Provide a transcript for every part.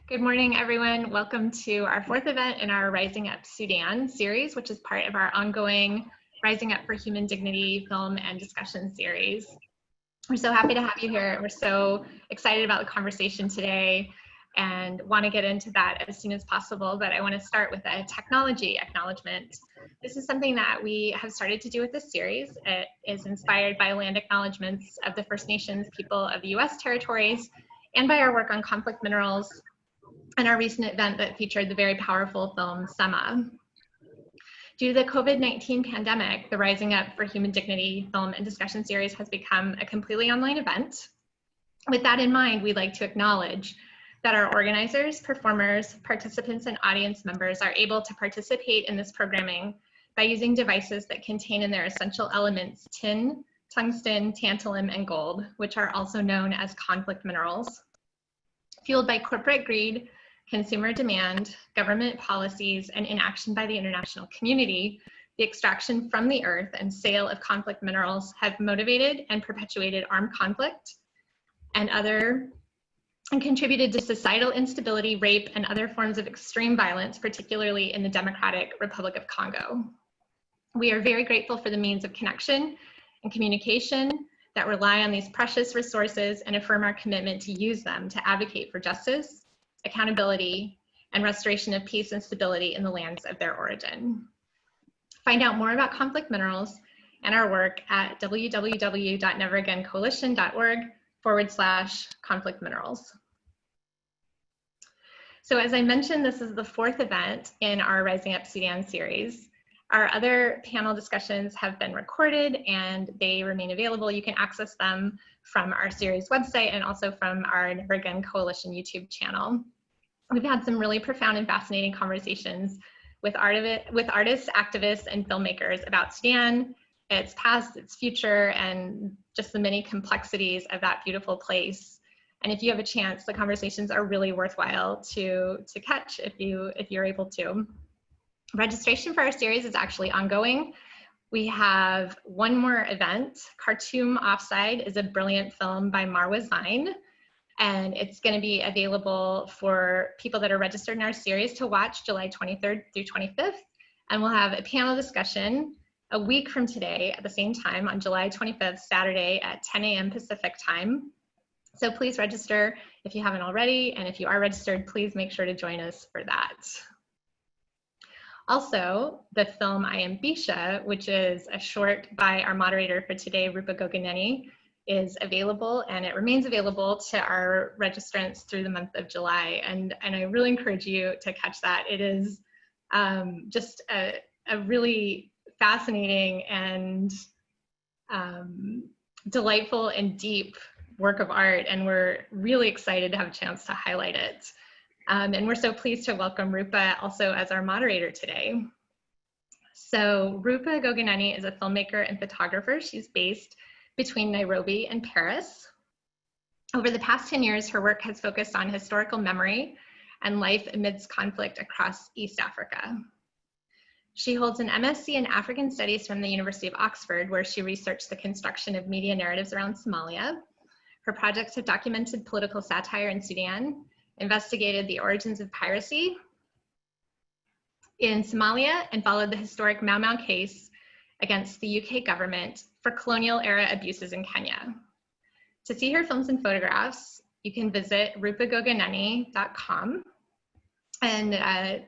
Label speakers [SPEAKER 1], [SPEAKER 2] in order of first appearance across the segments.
[SPEAKER 1] Good morning, everyone. Welcome to our fourth event in our Rising Up Sudan series, which is part of our ongoing Rising Up for Human Dignity film and discussion series. We're so happy to have you here. We're so excited about the conversation today and want to get into that as soon as possible, but I want to start with a technology acknowledgement. This is something that we have started to do with this series. It is inspired by land acknowledgements of the First Nations people of the US territories and by our work on conflict minerals and our recent event that featured the very powerful film Sama. Due to the COVID-19 pandemic, the Rising Up for Human Dignity film and discussion series has become a completely online event. With that in mind, we'd like to acknowledge that our organizers, performers, participants, and audience members are able to participate in this programming by using devices that contain in their essential elements tin, tungsten, tantalum, and gold, which are also known as conflict minerals. Fueled by corporate greed, consumer demand, government policies, and inaction by the international community, the extraction from the earth and sale of conflict minerals have motivated and perpetuated armed conflict and contributed to societal instability, rape, and other forms of extreme violence, particularly in the Democratic Republic of Congo. We are very grateful for the means of connection and communication that rely on these precious resources and affirm our commitment to use them to advocate for justice, accountability, and restoration of peace and stability in the lands of their origin. Find out more about conflict minerals and our work at www.neveragaincoalition.org/conflict minerals. So as I mentioned, this is the fourth event in our Rising Up Sudan series. Our other panel discussions have been recorded and they remain available. You can access them from our series website and also from our Never Again Coalition YouTube channel. We've had some really profound and fascinating conversations with artists, activists, and filmmakers about Sudan, its past, its future, and just the many complexities of that beautiful place. And if you have a chance, the conversations are really worthwhile to catch if you're able to. Registration for our series is actually ongoing. We have one more event. Khartoum Offside is a brilliant film by Marwa Zain, and it's going to be available for people that are registered in our series to watch July 23rd through 25th. And we'll have a panel discussion a week from today at the same time on July 25th, Saturday at 10 a.m. Pacific time. So please register if you haven't already, and if you are registered, please make sure to join us for that. Also, the film I Am Bisha, which is a short by our moderator for today, Rupa Goganani, is available, and it remains available to our registrants through the month of July. And I really encourage you to catch that. It is just a really fascinating and delightful and deep work of art, and we're really excited to have a chance to highlight it. And we're so pleased to welcome Rupa also as our moderator today. So Rupa Goganani is a filmmaker and photographer. She's based between Nairobi and Paris. Over the past 10 years, her work has focused on historical memory and life amidst conflict across East Africa. She holds an MSc in African Studies from the University of Oxford, where she researched the construction of media narratives around Somalia. Her projects have documented political satire in Sudan, investigated the origins of piracy in Somalia, and followed the historic Mau Mau case against the UK government for colonial era abuses in Kenya. To see her films and photographs, you can visit rupagoganani.com. And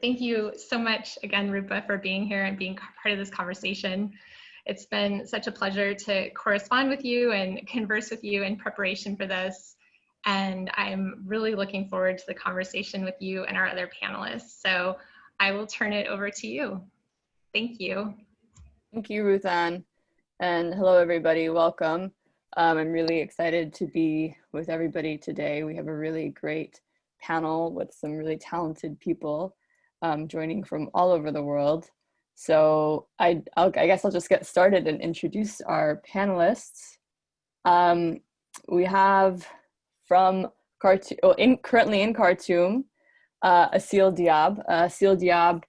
[SPEAKER 1] thank you so much again, Rupa, for being here and being part of this conversation. It's been such a pleasure to correspond with you and converse with you in preparation for this. And I'm really looking forward to the conversation with you and our other panelists. So I will turn it over to you. Thank you.
[SPEAKER 2] Thank you, Ruthann. And hello, everybody. Welcome. I'm really excited to be with everybody today. We have a really great panel with some really talented people joining from all over the world. So I guess I'll just get started and introduce our panelists. We have from Khartoum, currently in Khartoum, Assil Diab. Assil Diab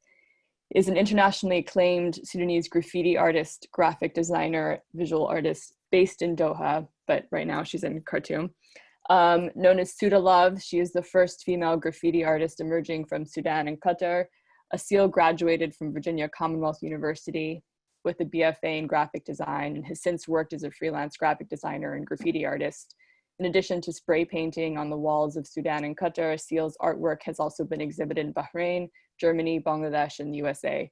[SPEAKER 2] is an internationally acclaimed Sudanese graffiti artist, graphic designer, visual artist based in Doha, but right now she's in Khartoum. Known as Suda Love, she is the first female graffiti artist emerging from Sudan and Qatar. Assil graduated from Virginia Commonwealth University with a BFA in graphic design and has since worked as a freelance graphic designer and graffiti artist. In addition to spray painting on the walls of Sudan and Qatar, Assil's artwork has also been exhibited in Bahrain, Germany, Bangladesh, and the USA.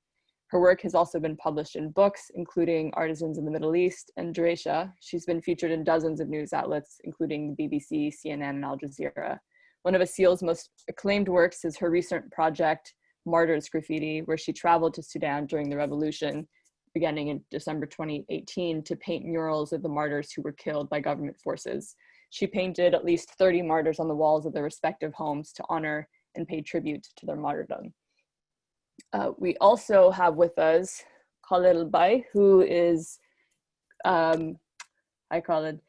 [SPEAKER 2] Her work has also been published in books, including Artisans in the Middle East and Duresha. She's been featured in dozens of news outlets, including the BBC, CNN, and Al Jazeera. One of Assil's most acclaimed works is her recent project, Martyr's Graffiti, where she traveled to Sudan during the revolution, beginning in December 2018, to paint murals of the martyrs who were killed by government forces. She painted at least 30 martyrs on the walls of their respective homes to honor and pay tribute to their martyrdom. We also have with us Khalid Albaih, who is, hi Khalid,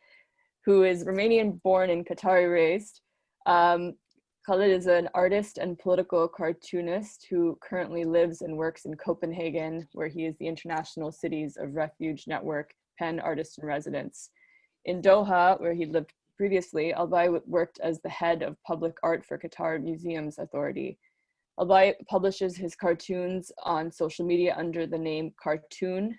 [SPEAKER 2] who is Romanian born and Qatari raised. Khalid is an artist and political cartoonist who currently lives and works in Copenhagen, where he is the International Cities of Refuge Network Pen Artist in Residence. In Doha, where he lived previously, Albaih worked as the head of public art for Qatar Museums Authority. Albaih publishes his cartoons on social media under the name Cartoon,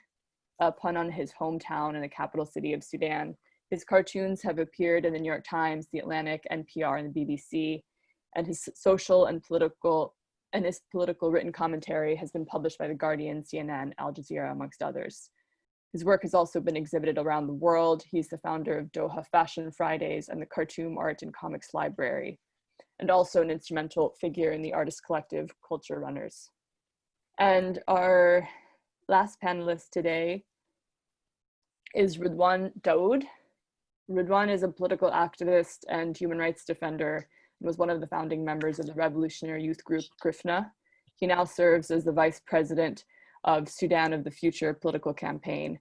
[SPEAKER 2] a pun on his hometown in the capital city of Sudan. His cartoons have appeared in the New York Times, The Atlantic, NPR, and the BBC, and his social and political written commentary has been published by The Guardian, CNN, Al Jazeera, amongst others. His work has also been exhibited around the world. He's the founder of Doha Fashion Fridays and the Khartoum Art and Comics Library, and also an instrumental figure in the artist collective Culture Runners. And our last panelist today is Rudwan Dawod. Rudwan is a political activist and human rights defender and was one of the founding members of the revolutionary youth group Grifna. He now serves as the vice president of Sudan of the Future political campaign.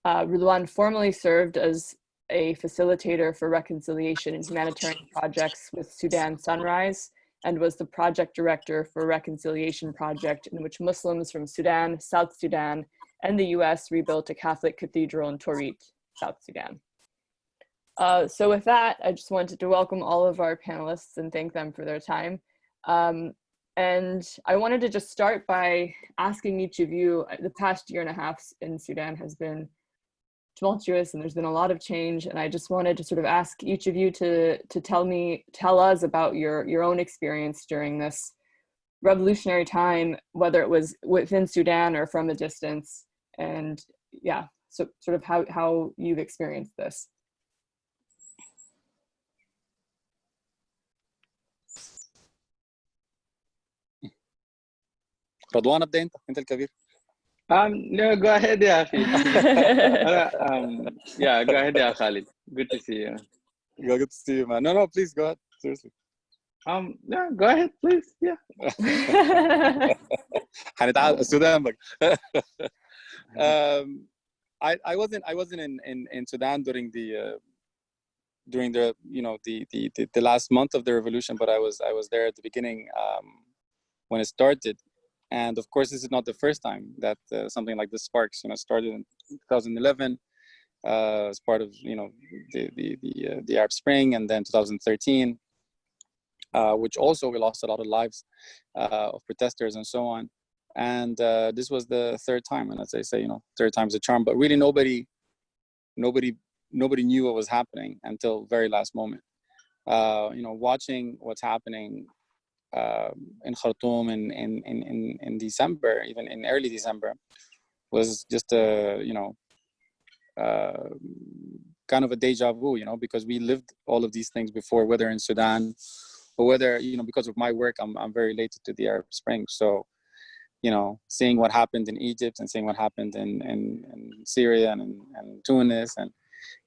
[SPEAKER 2] Rudwan formerly served as a facilitator for reconciliation and humanitarian projects with Sudan Sunrise and was the project director for a reconciliation project in which Muslims from Sudan, South Sudan, and the US rebuilt a Catholic cathedral in Torit, South Sudan. So with that, I just wanted to welcome all of our panelists and thank them for their time. And I wanted to just start by asking each of you, the past year and a half in Sudan has been tumultuous and there's been a lot of change. And I just wanted to sort of ask each of you to tell us about your own experience during this revolutionary time, whether it was within Sudan or from a distance. And yeah, so sort of how you've experienced this.
[SPEAKER 3] رضوان ابدا انت الكبير.
[SPEAKER 4] No, go ahead, yeah. Yeah, go ahead, yeah, Khalid. Good to see you.
[SPEAKER 3] Yeah, good to see you, man. No, please go ahead. Seriously.
[SPEAKER 4] Yeah, go ahead, please. Yeah.
[SPEAKER 3] هنتعال السودان بقى. I wasn't in Sudan during the the last month of the revolution, but I was there at the beginning when it started. And of course, this is not the first time that something like this sparks. It started in 2011 as part of the Arab Spring, and then 2013, which also we lost a lot of lives of protesters and so on. And this was the third time, and as they say, third time's a charm. But really, nobody knew what was happening until very last moment. Watching what's happening in Khartoum in December, even in early December, was just kind of a deja vu, because we lived all of these things before, whether in Sudan or whether, because of my work, I'm very related to the Arab Spring. So, seeing what happened in Egypt and seeing what happened in Syria and Tunis and,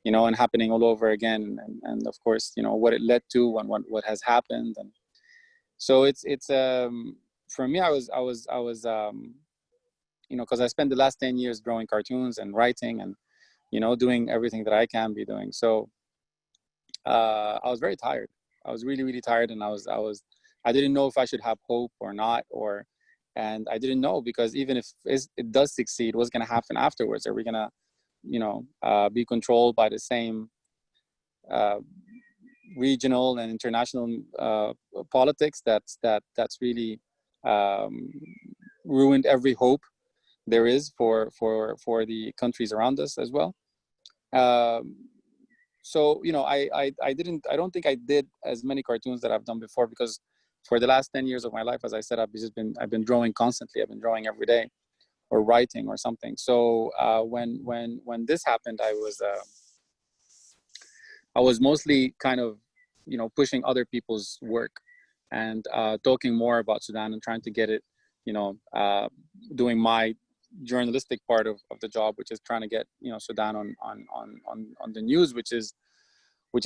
[SPEAKER 3] and happening all over again. And of course, what it led to and what has happened. And so it's for me, I was because I spent the last 10 years drawing cartoons and writing and, doing everything that I can be doing. So I was very tired. I was really, really tired. And I didn't know if I should have hope or not, and I didn't know, because even if it does succeed, what's going to happen afterwards? Are we going to, be controlled by the same regional and international politics that's really ruined every hope there is for the countries around us as well. So I don't think I did as many cartoons that I've done before, because for the last 10 years of my life, as I said, I've been drawing constantly. I've been drawing every day or writing or something. So when this happened, I was mostly kind of pushing other people's work and talking more about Sudan and trying to get it, doing my journalistic part of the job, which is trying to get Sudan on the news, which is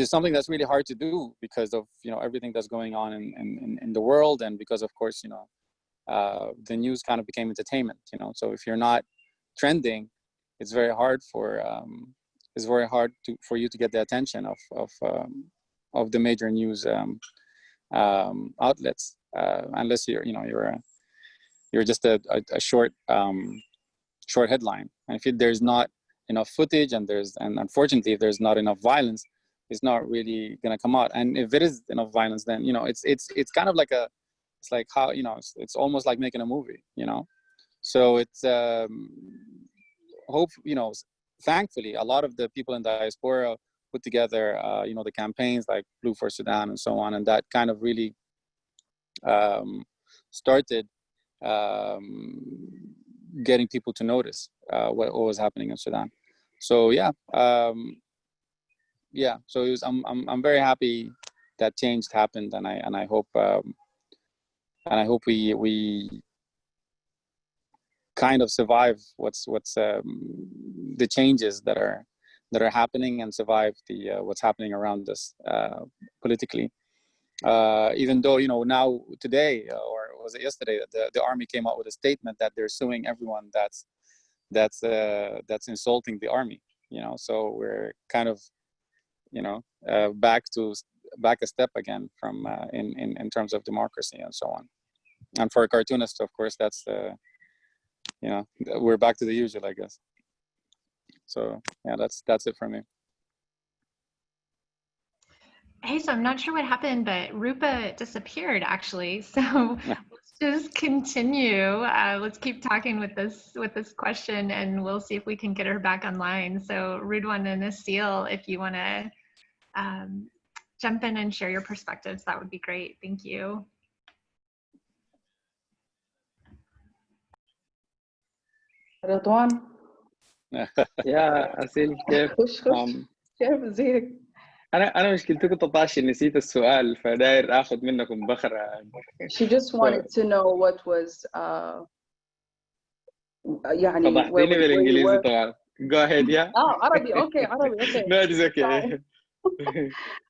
[SPEAKER 3] something that's really hard to do because of everything that's going on in the world, and because of course the news kind of became entertainment. So if you're not trending, it's very hard for you to get the attention of the major news outlets, unless you're just a short headline. And if there's not enough footage and unfortunately if there's not enough violence, it's not really gonna come out. And if it is enough violence, then it's kind of like it's like how it's almost like making a movie. So it's thankfully a lot of the people in diaspora put together the campaigns like Blue for Sudan and so on, and that kind of really started getting people to notice what was happening in Sudan. So so it was, I'm very happy that change happened, and I hope we kind of survive what's the changes that are happening, and survive the what's happening around us politically. Even though now today, or was it yesterday, that the army came out with a statement that they're suing everyone that's insulting the army. So we're kind of back a step again from in terms of democracy and so on. And for a cartoonist, of course, that's we're back to the usual, I guess. So yeah, that's it for me.
[SPEAKER 1] Hey, so I'm not sure what happened, but Rupa disappeared actually. So let's just continue. Let's keep talking with this question, and we'll see if we can get her back online. So Rudwan and Assil, if you want to jump in and share your perspectives, that would be great. Thank you.
[SPEAKER 5] رضوان
[SPEAKER 4] يا أسيل كيف؟
[SPEAKER 5] خش كيف ازيك؟
[SPEAKER 4] أنا مشكلتي كنت طاشي نسيت السؤال، فداير آخذ منكم بخرة.
[SPEAKER 5] She just wanted to know what was يعني
[SPEAKER 4] فضحتيني بالإنجليزي طبعا. Go ahead, yeah.
[SPEAKER 5] عربي اوكي
[SPEAKER 4] No, it's okay.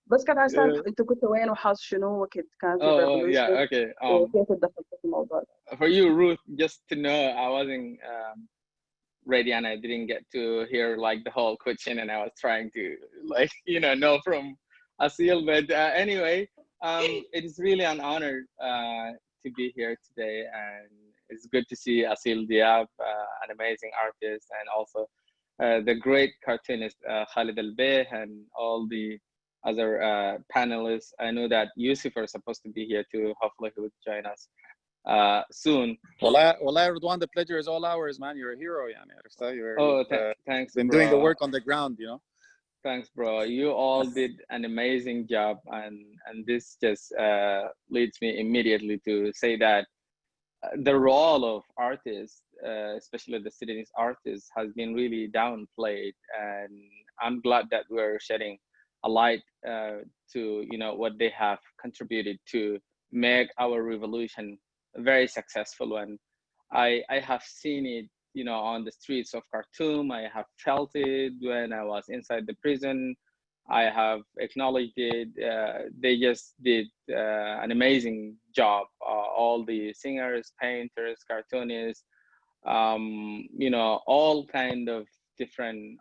[SPEAKER 5] بس كنت عايز أعرف أنت كنت وين وحاس شنو وقت كانت الريفولوشن.
[SPEAKER 4] Yeah, okay.
[SPEAKER 5] وكيف دخلت في الموضوع ده.
[SPEAKER 4] For you, Ruth, just to know, I wasn't ready and I didn't get to hear like the whole question, and I was trying to know from Assil. But anyway, it is really an honor to be here today, and it's good to see Assil Diab, an amazing artist, and also the great cartoonist Khalid Albaih, and all the other panelists. I know that Usif are supposed to be here too. Hopefully he would join us soon.
[SPEAKER 3] Well, Rudwan, the pleasure is all ours, man. You're a hero, yani.
[SPEAKER 4] Thanks,
[SPEAKER 3] been
[SPEAKER 4] bro.
[SPEAKER 3] doing the work on the ground,
[SPEAKER 4] Thanks, bro. You all did an amazing job, and this just leads me immediately to say that the role of artists, especially the Sudanese artists, has been really downplayed, and I'm glad that we're shedding a light to what they have contributed to make our revolution very successful. And I have seen it on the streets of Khartoum. I have felt it when I was inside the prison. I have acknowledged it. They just did an amazing job. All the singers, painters, cartoonists, all kind of different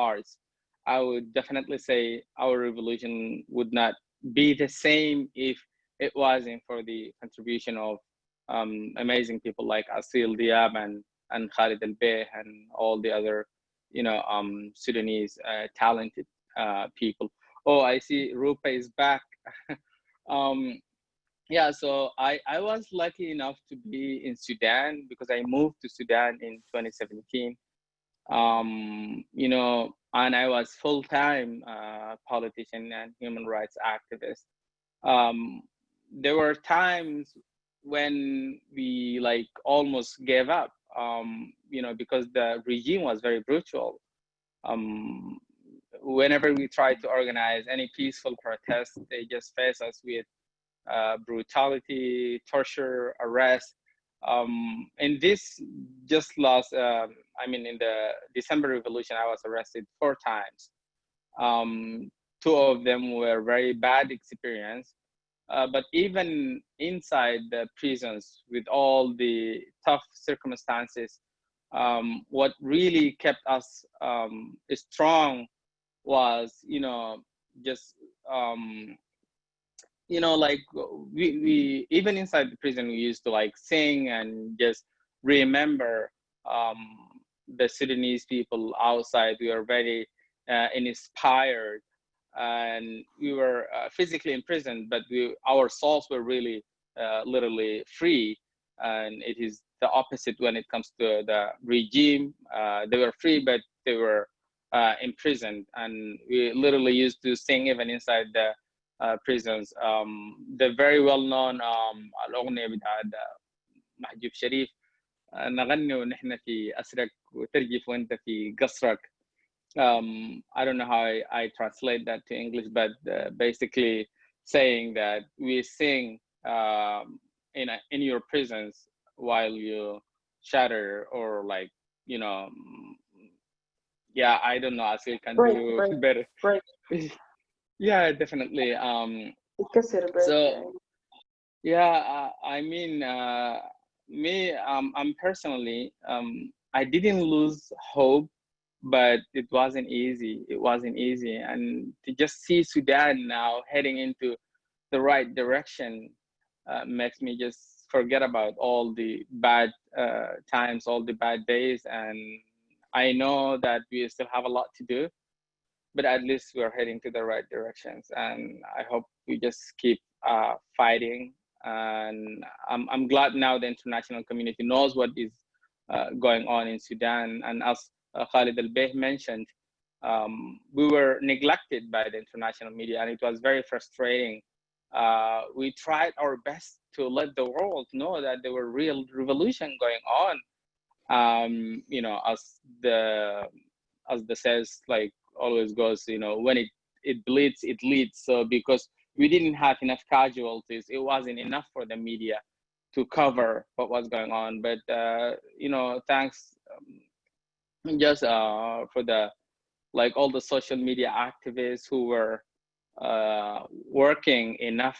[SPEAKER 4] arts. I would definitely say our revolution would not be the same if it wasn't for the contribution of amazing people like Assil Diab and Khalid Albaih and all the other Sudanese talented people. Oh, I see Rupa is back. Yeah, so I was lucky enough to be in Sudan because I moved to Sudan in 2017. You know, and I was full-time politician and human rights activist. There were times when we like almost gave up, you know, because the regime was very brutal. Whenever we tried to organize any peaceful protest, they just face us with brutality, torture, arrest. And this just last, I mean, in the December Revolution, I was arrested 4 times. 2 of them were very bad experience. But even inside the prisons, with all the tough circumstances, what really kept us strong was, you know, just you know, like we even inside the prison, we used to like sing and just remember the Sudanese people outside. We were very inspired, and we were physically imprisoned, but our souls were really literally free. And it is the opposite when it comes to the regime. They were free, but they were imprisoned, and we literally used to sing even inside the prisons. The very well-known الأغنية بتاعت محجوب شريف نغني ونحن في أسرك وترجف وأنت في قصرك. I don't know how I translate that to English, but basically saying that we sing in your prisons while you shatter, or like, you know, yeah, I don't know, Assil can do better.
[SPEAKER 5] Right.
[SPEAKER 4] Yeah, definitely. So yeah, I mean, me, I'm personally, I didn't lose hope, but it wasn't easy. It wasn't easy, and to just see Sudan now heading into the right direction makes me just forget about all the bad times, all the bad days, and I know that we still have a lot to do, but at least we're heading to the right directions, and I hope we just keep fighting. And I'm glad now the international community knows what is going on in Sudan. And as Khalid Albaih mentioned, we were neglected by the international media, and it was very frustrating. We tried our best to let the world know that there were real revolution going on. You know, as the says like always goes, you know, when it bleeds, it leads. So because we didn't have enough casualties, it wasn't enough for the media to cover what was going on. But you know, thanks just for the like all the social media activists who were working enough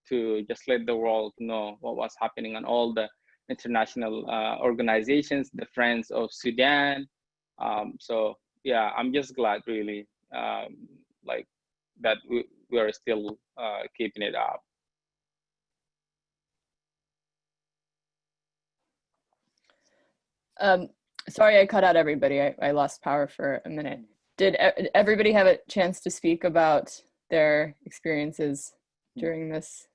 [SPEAKER 4] to just let the world know what was happening, and all the international organizations, the Friends of Sudan. So yeah, I'm just glad really like that we are still keeping it up.
[SPEAKER 2] Sorry, I cut out everybody. I lost power for a minute. Did everybody have a chance to speak about their experiences during this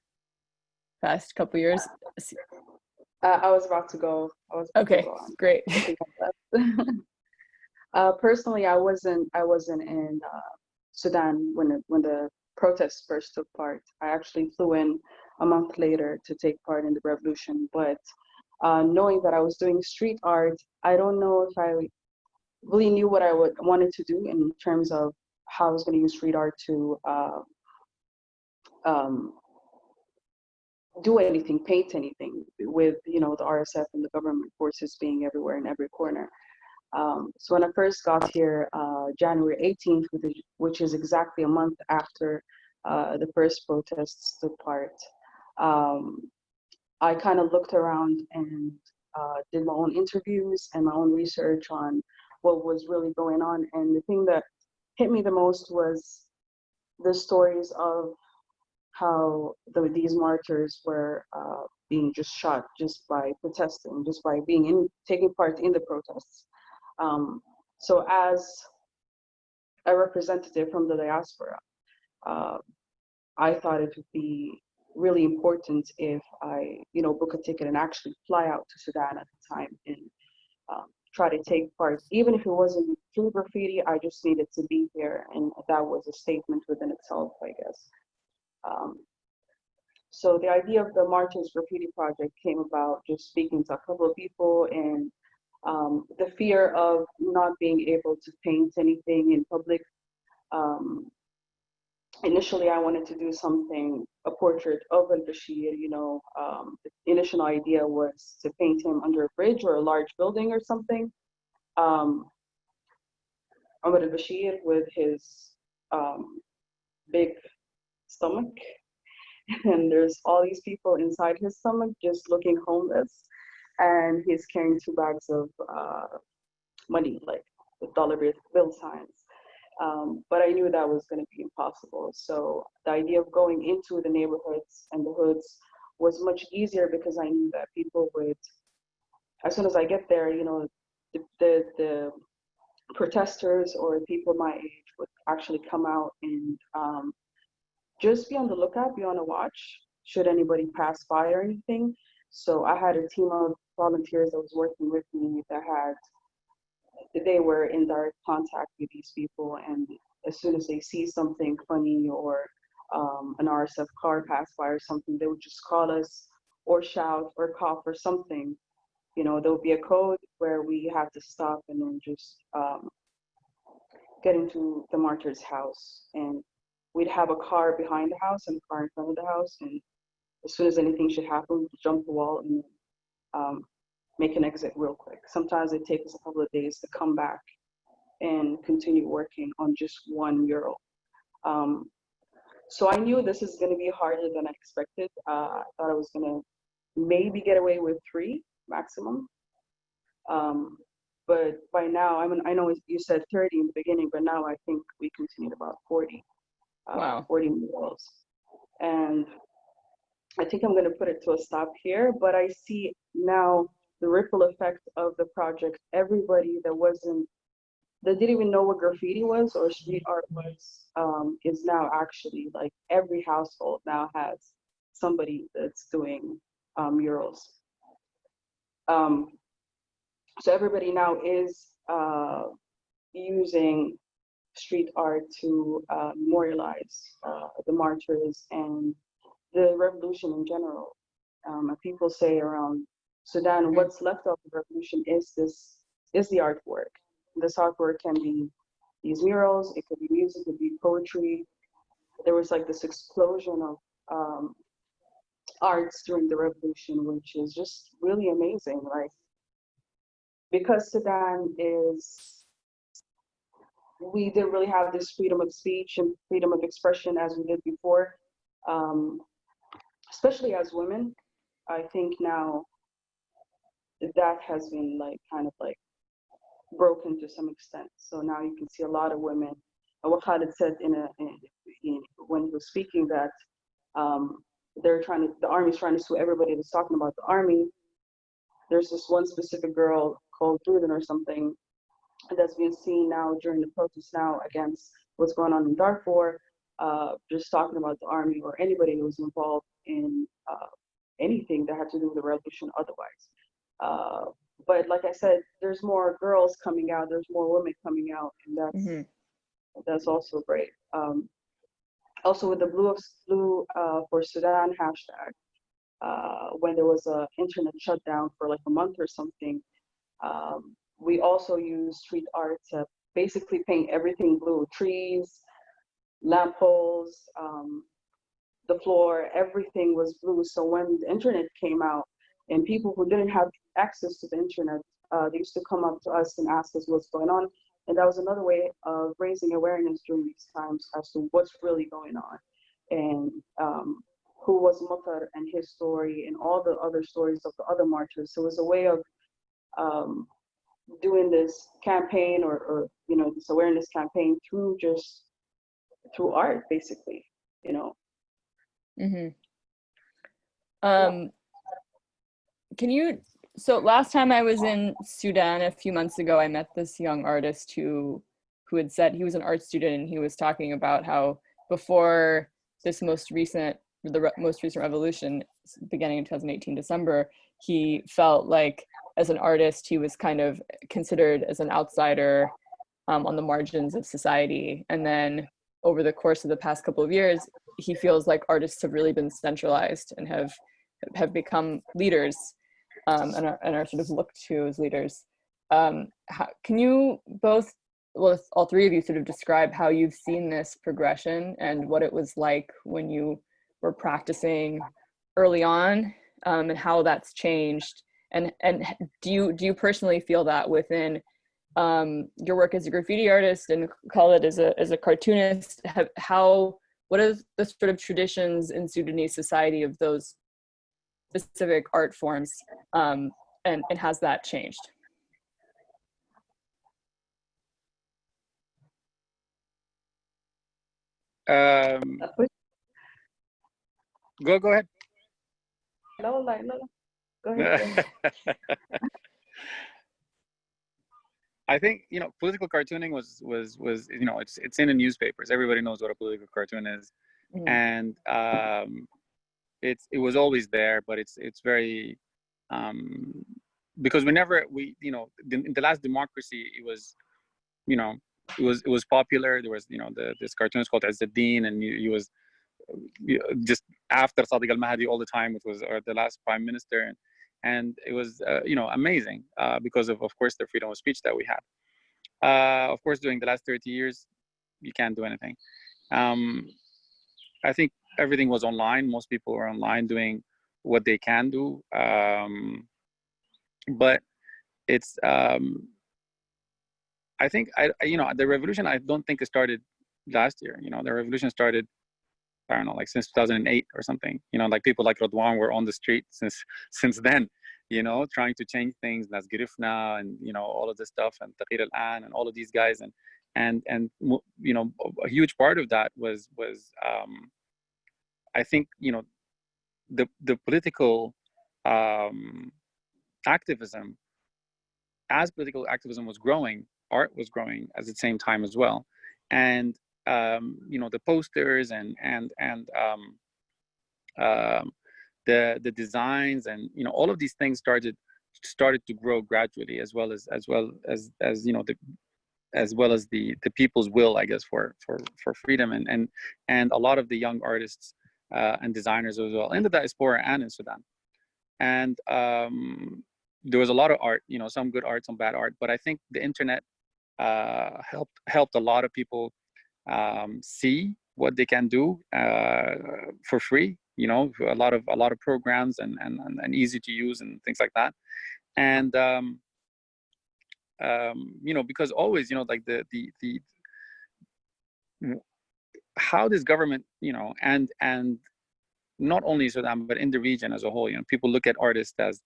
[SPEAKER 2] past couple years?
[SPEAKER 5] I was about to go.
[SPEAKER 2] Okay, great.
[SPEAKER 5] Personally, I wasn't in Sudan when the protests first took part. I actually flew in a month later to take part in the revolution. But knowing that I was doing street art, I don't know if I really knew what I wanted to do in terms of how I was going to use street art to do anything, paint anything, with, you know, the RSF and the government forces being everywhere in every corner. So when I first got here, January 18th, which is exactly a month after the first protests took part, I kind of looked around and did my own interviews and my own research on what was really going on. And the thing that hit me the most was the stories of how these martyrs were being just shot just by protesting, just by taking part in the protests. So as a representative from the diaspora, I thought it would be really important if I, book a ticket and actually fly out to Sudan at the time and try to take part. Even if it wasn't through graffiti, I just needed to be here, and that was a statement within itself, I guess. So the idea of the Martyr's Graffiti project came about just speaking to a couple of people, and the fear of not being able to paint anything in public. Initially, I wanted to do something, a portrait of al-Bashir, the initial idea was to paint him under a bridge or a large building or something. Omar al-Bashir with his big stomach, and there's all these people inside his stomach just looking homeless, and he's carrying 2 bags of money, like the dollar bill signs. But I knew that was going to be impossible. So the idea of going into the neighborhoods and the hoods was much easier because I knew that people would, as soon as I get there, the protesters or people my age would actually come out and just be on the lookout, be on a watch, should anybody pass by or anything. So I had a team of volunteers that was working with me they were in direct contact with these people, and as soon as they see something funny or an RSF car pass by or something, they would just call us or shout or cough or something. There would be a code where we had to stop and then just get into the martyr's house, and we'd have a car behind the house and a car in front of the house, and as soon as anything should happen, we'd jump the wall and make an exit real quick. Sometimes it takes us a couple of days to come back and continue working on just one mural. So I knew this is going to be harder than I expected. I thought I was going to maybe get away with 3 maximum. But by now, I know you said 30 in the beginning, but now I think we continued about 40.
[SPEAKER 2] Wow.
[SPEAKER 5] 40 murals. And I think I'm going to put it to a stop here, but I see now the ripple effect of the project. Everybody that didn't even know what graffiti was or street art was, is now actually, like, every household now has somebody that's doing murals. So everybody now is using street art to memorialize the martyrs and the revolution in general. And people say around Sudan, what's left of the revolution is the artwork. This artwork can be these murals, it could be music, it could be poetry. There was like this explosion of arts during the revolution, which is just really amazing. Like, because Sudan we didn't really have this freedom of speech and freedom of expression as we did before, especially as women. I think now that has been kind of broken to some extent. So now you can see a lot of women. And what Khalid said when he was speaking, that the army's trying to sue everybody that's talking about the army. There's this one specific girl called Rudwan or something that's being seen now during the protests now against what's going on in Darfur, just talking about the army or anybody who was involved in anything that had to do with the revolution otherwise. But like I said, there's more girls coming out, there's more women coming out, and that's also great. Also with the Blue for Sudan hashtag, when there was an internet shutdown for like a month or something, we also used street art to basically paint everything blue. Trees, lampposts, the floor, everything was blue. So when the internet came out and people who didn't have access to the internet, they used to come up to us and ask us what's going on. And that was another way of raising awareness during these times as to what's really going on, and who was Martyr and his story and all the other stories of the other martyrs. So it was a way of doing this campaign or this awareness campaign through art, basically,
[SPEAKER 2] So last time I was in Sudan a few months ago, I met this young artist who had said he was an art student, and he was talking about how before this most recent revolution beginning in 2018 December, he felt like as an artist he was kind of considered as an outsider on the margins of society. And then over the course of the past couple of years, he feels like artists have really been centralized and have become leaders, and are sort of looked to as leaders. Can you both, well, all three of you, sort of describe how you've seen this progression and what it was like when you were practicing early on, and how that's changed? And do you personally feel that within your work as a graffiti artist and Khalid as a cartoonist, what are the sort of traditions in Sudanese society of those specific art forms, and has that changed?
[SPEAKER 3] Go ahead.
[SPEAKER 5] No. Go ahead.
[SPEAKER 3] I think, you know, political cartooning was you know, it's in the newspapers. Everybody knows what a political cartoon is. Mm-hmm. And it was always there, but it's very because you know, in the last democracy, it was, you know, it was popular. There was, you know, this cartoonist called Azzeddin, and he was just after Sadiq al-Mahdi all the time. It was the last prime minister, and it was you know, amazing because of course the freedom of speech that we had. Of course, during the last 30 years, you can't do anything. I think everything was online. Most people were online doing what they can do, but it's I think you know, the revolution, I don't think it started last year. You know, the revolution started, I don't know, like since 2008 or something. You know, like people like Rudwan were on the street since then, you know, trying to change things. Nas Girifna and, you know, all of this stuff, and Taqir al-An and all of these guys, and you know, a huge part of that was I think, you know, the political activism. As political activism was growing, art was growing at the same time as well, and you know, the posters and the designs, and, you know, all of these things started to grow gradually, as well as you know, as well as the people's will, I guess, for freedom, and a lot of the young artists and designers as well in the diaspora and in Sudan. And there was a lot of art, you know, some good art, some bad art, but I think the internet helped a lot of people see what they can do for free, you know, a lot of programs and easy to use and things like that. And you know, because always, you know, like the how this government, you know, and not only Sudan, but in the region as a whole, you know, people look at artists as,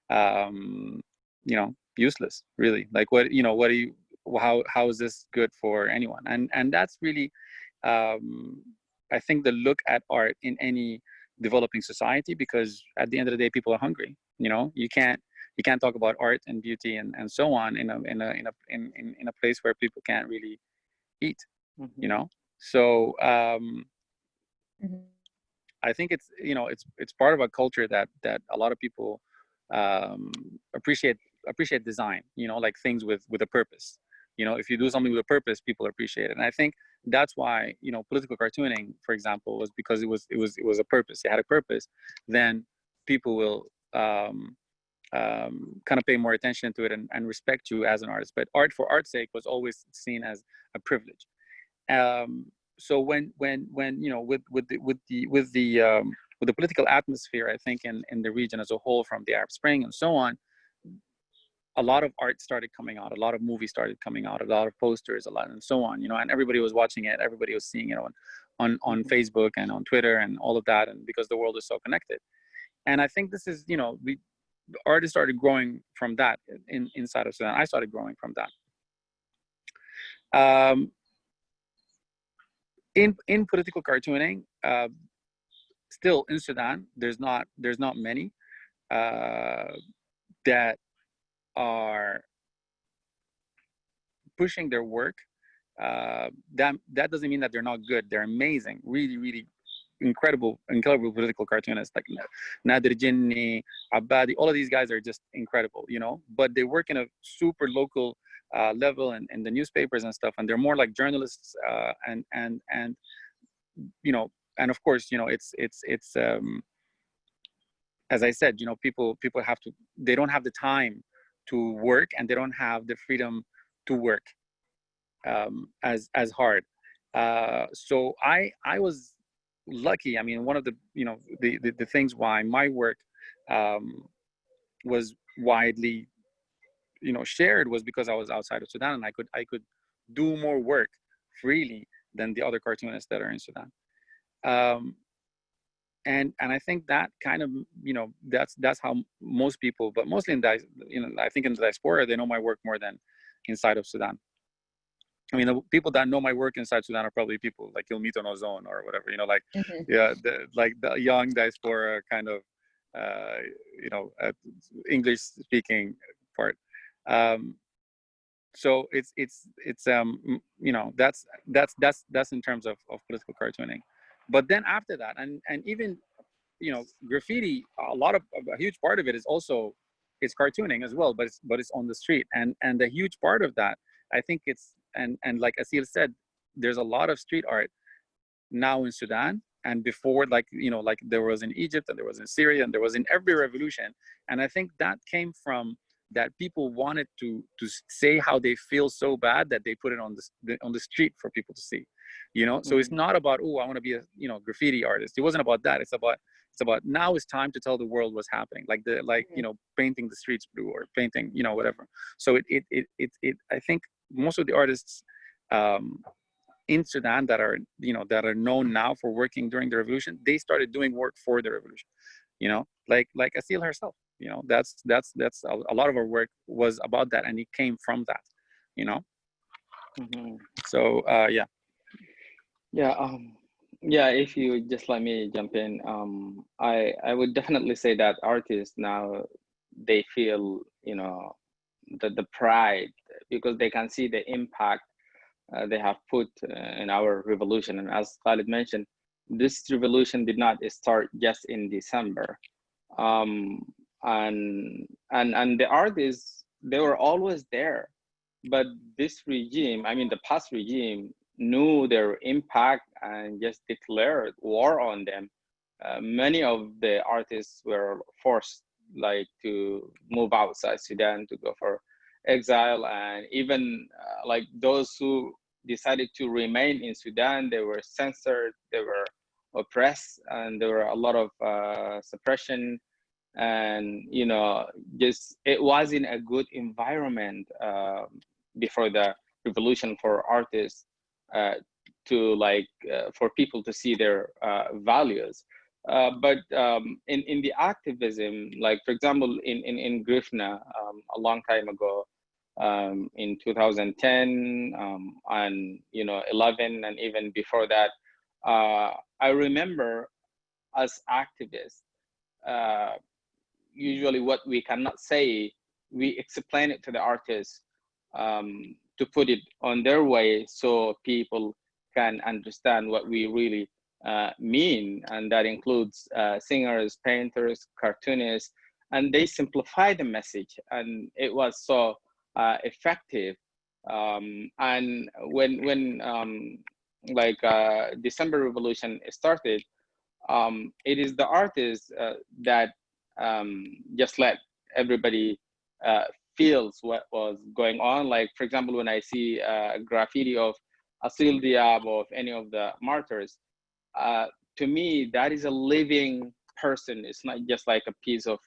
[SPEAKER 3] you know, useless, really. Like, what, you know, what do you, how is this good for anyone? And that's really, I think, the look at art in any developing society, because at the end of the day, people are hungry. You know, you can't talk about art and beauty and so on in a place where people can't really eat. Mm-hmm. You know, so. Mm-hmm. I think it's, you know, it's part of a culture that a lot of people appreciate design, you know, like things with a purpose. You know, if you do something with a purpose, people appreciate it. And I think that's why, you know, political cartooning, for example, was because it was a purpose. It had a purpose. Then people will kind of pay more attention to it and respect you as an artist. But art for art's sake was always seen as a privilege. So when you know, with the political atmosphere, I think in the region as a whole, from the Arab Spring and so on, a lot of art started coming out, a lot of movies started coming out, a lot of posters, a lot, and so on, you know, and everybody was watching it, everybody was seeing it on Facebook and on Twitter and all of that, and because the world is so connected. And I think this is, you know, artists started growing from that inside of Sudan. I started growing from that. In political cartooning, still in Sudan, there's not many that are pushing their work that doesn't mean that they're not good. They're amazing, really, really incredible political cartoonists like Nader Jinni, Abadi. All of these guys are just incredible, you know. But they work in a super local level and in the newspapers and stuff, and they're more like journalists. And you know, and of course, you know, it's as I said, you know, people they don't have the time to work, and they don't have the freedom to work as hard. So I was lucky. I mean, one of the, you know, the things why my work was widely, you know, shared was because I was outside of Sudan, and I could do more work freely than the other cartoonists that are in Sudan. And I think that kind of, you know, that's how most people, but mostly you know, I think in the diaspora, they know my work more than inside of Sudan. I mean, the people that know my work inside Sudan are probably people like you'll meet on Ozone or whatever, you know, like, yeah, like the young diaspora kind of, you know, English speaking part. So it's you know, that's in terms of political cartooning. But then after that, and even, you know, graffiti, a huge part of it is also, it's cartooning as well, but it's on the street, and the huge part of that, I think it's, and like Assil said, there's a lot of street art now in Sudan, and before, like, you know, like there was in Egypt, and there was in Syria, and there was in every revolution. And I think that came from that people wanted to say how they feel so bad that they put it on the street for people to see, you know. So it's not about, oh, I want to be a, you know, graffiti artist. It wasn't about that. It's about now it's time to tell the world what's happening, like you know, painting the streets blue, or painting, you know, whatever. So it I think most of the artists in Sudan that are, you know, that are known now for working during the revolution, they started doing work for the revolution, you know, like Assil herself, you know. That's a lot of our work was about that, and it came from that, you know. So
[SPEAKER 4] yeah, if you just let me jump in, I would definitely say that artists now, they feel, you know, the pride, because they can see the impact they have put in our revolution. And as Khalid mentioned, this revolution did not start just in December. And the artists, they were always there, but this regime, I mean the past regime, knew their impact and just declared war on them. Many of the artists were forced, like, to move outside Sudan, to go for exile, and even like those who decided to remain in Sudan, they were censored, they were oppressed, and there were a lot of suppression. And, you know, just it wasn't a good environment before the revolution for artists to, like, for people to see their values. But in the activism, like, for example, in Grifna, a long time ago, in 2010, and, you know, 11, and even before that, I remember as activists, usually what we cannot say, we explain it to the artists, to put it on their way, so people can understand what we really mean. And that includes singers, painters, cartoonists, and they simplify the message, and it was so effective. And when like December Revolution started, it is the artists that just let everybody feels what was going on. Like, for example, when I see graffiti of Assil Diab, of any of the martyrs, to me, that is a living person. It's not just like a piece of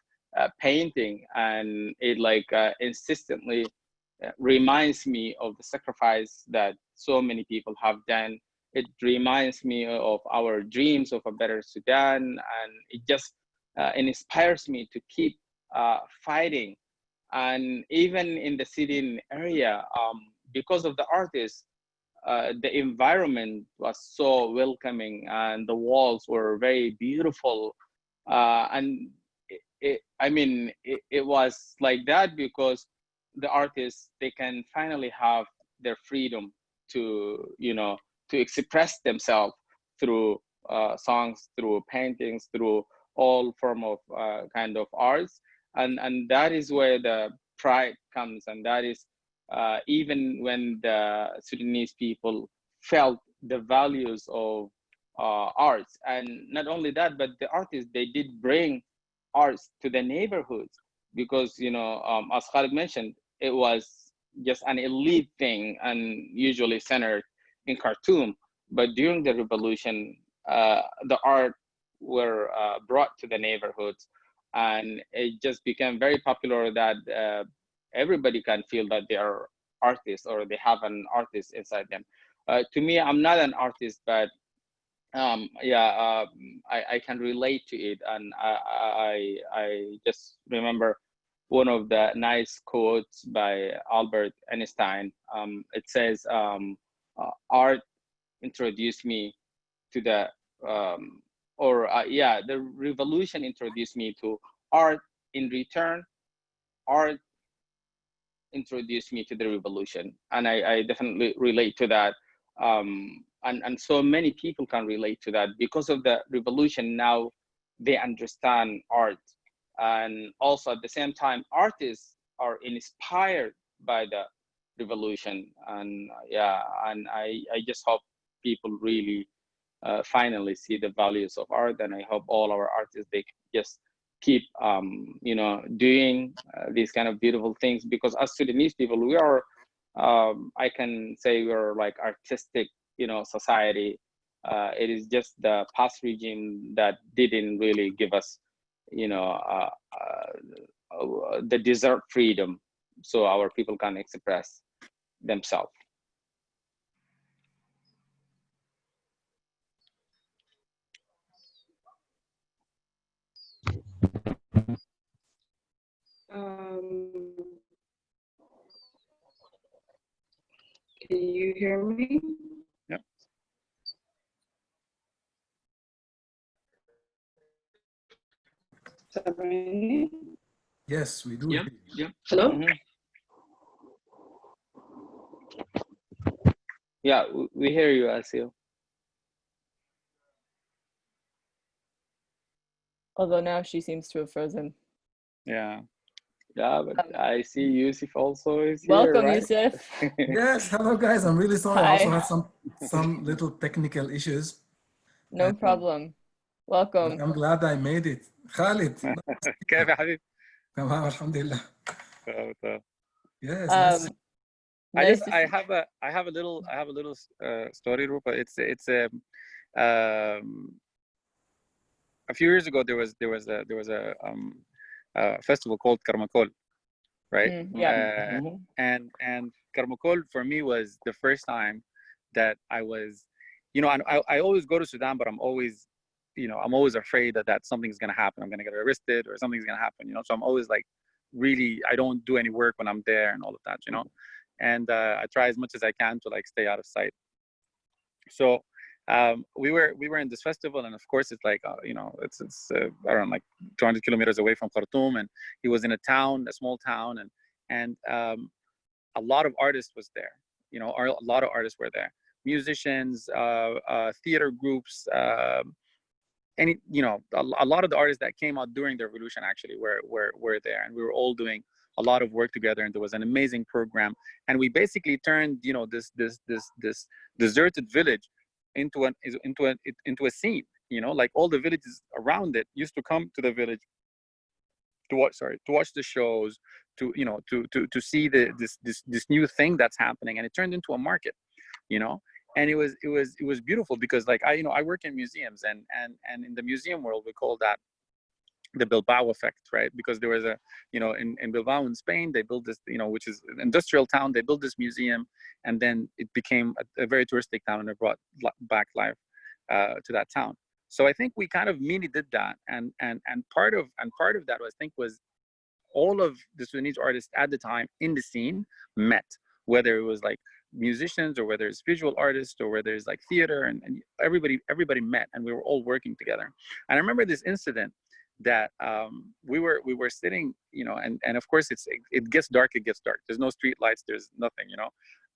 [SPEAKER 4] painting, and it, like, insistently reminds me of the sacrifice that so many people have done. It reminds me of our dreams of a better Sudan, and it just inspires me to keep fighting. And even in the Syrian area, because of the artists, the environment was so welcoming, and the walls were very beautiful. And it was like that because the artists, they can finally have their freedom to, to express themselves through songs, through paintings, through all form of kind of arts. And that is where the pride comes. And that is even when the Sudanese people felt the values of arts. And not only that, but the artists, they did bring arts to the neighborhoods, because, as Khalid mentioned, it was just an elite thing and usually centered in Khartoum. But during the revolution, the art were brought to the neighborhoods, and it just became very popular that everybody can feel that they are artists, or they have an artist inside them. To me, I'm not an artist, but I can relate to it. And I just remember one of the nice quotes by Albert Einstein. It says, art introduced me to the, the revolution introduced me to art. In return, art introduced me to the revolution. And I definitely relate to that. And so many people can relate to that. Because of the revolution, now they understand art. And also at the same time, artists are inspired by the revolution. And and I just hope people really finally see the values of art. And I hope all our artists, they just keep doing these kind of beautiful things, because as Sudanese people, we are I can say we're like artistic society. It is just the past regime that didn't really give us the deserved freedom, so our people can express themselves.
[SPEAKER 5] Can you hear me?
[SPEAKER 3] Yep.
[SPEAKER 6] Yes, we do.
[SPEAKER 4] Yeah.
[SPEAKER 5] Hello?
[SPEAKER 4] Mm-hmm. Yeah, we hear you, Assil.
[SPEAKER 2] Although now she seems to have frozen.
[SPEAKER 3] Yeah.
[SPEAKER 4] Yeah, but I see Usif also is here,
[SPEAKER 2] Welcome,
[SPEAKER 4] right?
[SPEAKER 2] Usif.
[SPEAKER 6] Yes, hello guys. I'm really sorry. I also
[SPEAKER 2] Hi.
[SPEAKER 6] had some little technical issues.
[SPEAKER 2] No problem. Welcome.
[SPEAKER 6] I'm glad I made it. Khalid.
[SPEAKER 3] كيف يا حبيبي؟
[SPEAKER 6] تمام الحمد لله. Yes.
[SPEAKER 2] Nice to
[SPEAKER 3] I
[SPEAKER 2] see.
[SPEAKER 3] have a little story, Rupa. It's a few years ago there was a festival called Karmakol, right?
[SPEAKER 2] Yeah.
[SPEAKER 3] And Karmakol for me was the first time that I was, and I always go to Sudan, but I'm always afraid that something's gonna happen. I'm gonna get arrested or something's gonna happen, So I'm always like, really, I don't do any work when I'm there and all of that, And I try as much as I can to like stay out of sight. So we were in this festival, and of course it's like it's around like 200 kilometers away from Khartoum, and he was in a small town, and a lot of artists was there. A lot of artists were there, musicians, theater groups, a lot of the artists that came out during the revolution actually were there, and we were all doing a lot of work together, and there was an amazing program, and we basically turned this deserted village into a scene. Like all the villages around it used to come to the village to watch the shows, to see this new thing that's happening, and it turned into a market, and it was beautiful, because like I work in museums, and in the museum world we call that the Bilbao Effect, right? Because there was in Bilbao in Spain, they built this, which is an industrial town, they built this museum, and then it became a very touristic town, and it brought back life to that town. So I think we kind of really did that, and part of that was all of the Sudanese artists at the time in the scene met, whether it was like musicians or whether it's visual artists or whether it's like theater, and everybody met, and we were all working together. And I remember this incident that we were sitting, and of course it gets dark. There's no street lights, there's nothing,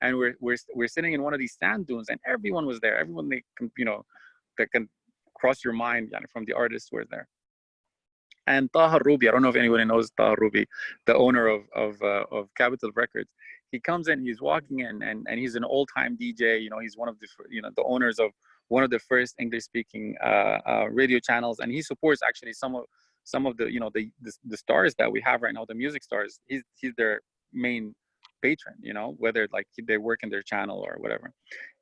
[SPEAKER 3] and we're sitting in one of these sand dunes, and everyone was there. Everyone that can cross your mind, from the artists were there. And Taha Ruby, I don't know if anybody knows Taha Ruby, the owner of Capitol Records. He comes in, he's walking in, and he's an old-time DJ. He's one of the the owners of one of the first English-speaking radio channels, and he supports actually some of the the stars that we have right now, the music stars. He's their main patron, whether like they work in their channel or whatever.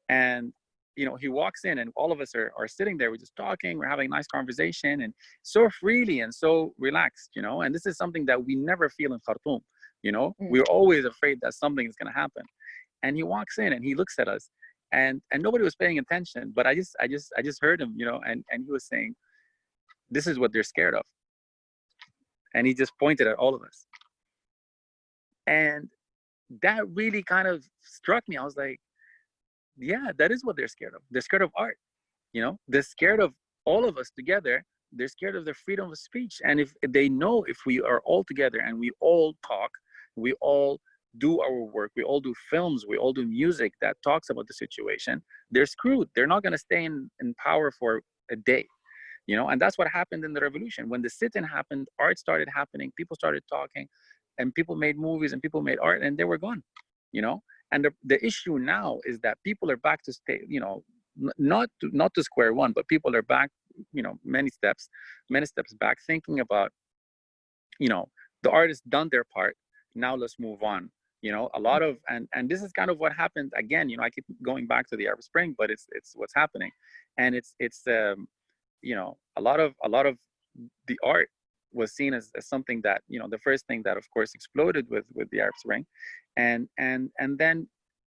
[SPEAKER 3] And he walks in, and all of us are sitting there. We're just talking, we're having a nice conversation, and so freely and so relaxed, and this is something that we never feel in Khartoum. We're always afraid that something is going to happen. And he walks in and he looks at us, and nobody was paying attention, but I just heard him, and he was saying, this is what they're scared of. And he just pointed at all of us. And that really kind of struck me. I was like, yeah, that is what they're scared of. They're scared of art. They're scared of all of us together. They're scared of their freedom of speech. And if they know, if we are all together and we all talk, we all do our work, we all do films, we all do music that talks about the situation, they're screwed. They're not going to stay in power for a day. And that's what happened in the revolution. When the sit-in happened, art started happening, people started talking, and people made movies and people made art, and they were gone. And the issue now is that people are back to stay, not to square one, but people are back, many steps back, thinking about, the artists done their part. Now let's move on. A lot of, and this is kind of what happened again. I keep going back to the Arab Spring, but it's what's happening, and it's a lot of the art was seen as something that, the first thing that of course exploded with the Arab Spring, and then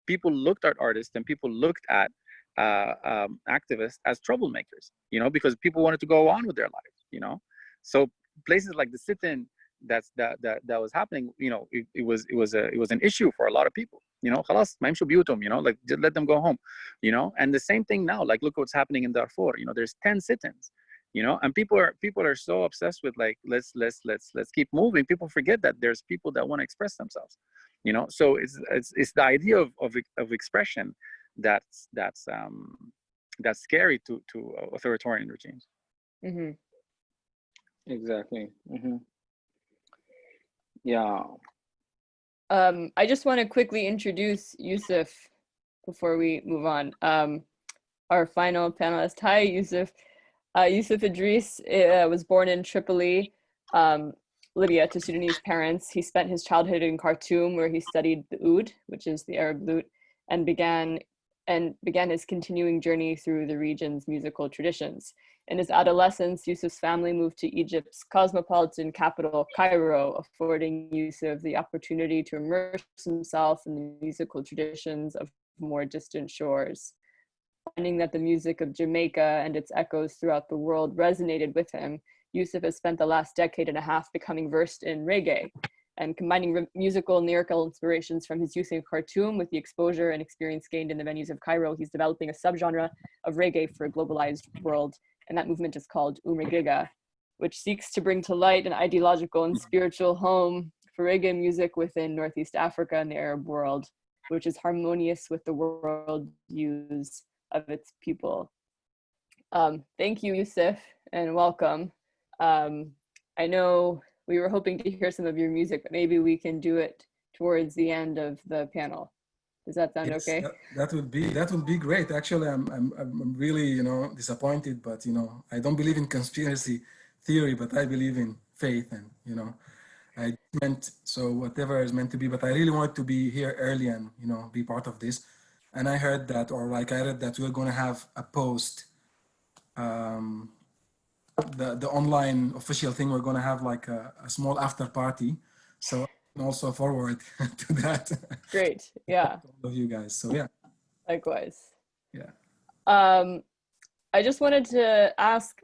[SPEAKER 3] people looked at artists and people looked at activists as troublemakers, because people wanted to go on with their lives, so places like the sit-in that was happening, it was an issue for a lot of people, خلاص ما يمشوا بيوتهم, like just let them go home, and the same thing now, like look what's happening in Darfur, there's 10 sit-ins, and people are so obsessed with like let's keep moving. People forget that there's people that want to express themselves, so it's the idea of expression that's scary to authoritarian regimes.
[SPEAKER 2] Mm-hmm.
[SPEAKER 4] Exactly. Mm-hmm. Yeah.
[SPEAKER 2] I just want to quickly introduce Usif before we move on. Our final panelist. Hi, Usif. Usif Idriss was born in Tripoli, Libya, to Sudanese parents. He spent his childhood in Khartoum, where he studied the oud, which is the Arab lute, and began his continuing journey through the region's musical traditions. In his adolescence, Yusuf's family moved to Egypt's cosmopolitan capital, Cairo, affording Usif the opportunity to immerse himself in the musical traditions of more distant shores. Finding that the music of Jamaica and its echoes throughout the world resonated with him, Usif has spent the last decade and a half becoming versed in reggae, and combining musical and lyrical inspirations from his youth in Khartoum with the exposure and experience gained in the venues of Cairo. He's developing a subgenre of reggae for a globalized world, and that movement is called Umregiga, which seeks to bring to light an ideological and spiritual home for reggae music within Northeast Africa and the Arab world, which is harmonious with the world views of its people. Thank you, Usif, and welcome. I know we were hoping to hear some of your music, but maybe we can do it towards the end of the panel. Does that sound okay?
[SPEAKER 6] That would be great. Actually, I'm really disappointed, but I don't believe in conspiracy theory, but I believe in faith, and I meant so whatever is meant to be. But I really want to be here early and be part of this. And I heard that, or like I read that we're going to have a post. The online official thing, we're going to have like a small after party, so I can also forward to that.
[SPEAKER 2] Great. Yeah.
[SPEAKER 6] All of you guys. So yeah.
[SPEAKER 2] Likewise.
[SPEAKER 6] Yeah.
[SPEAKER 2] I just wanted to ask,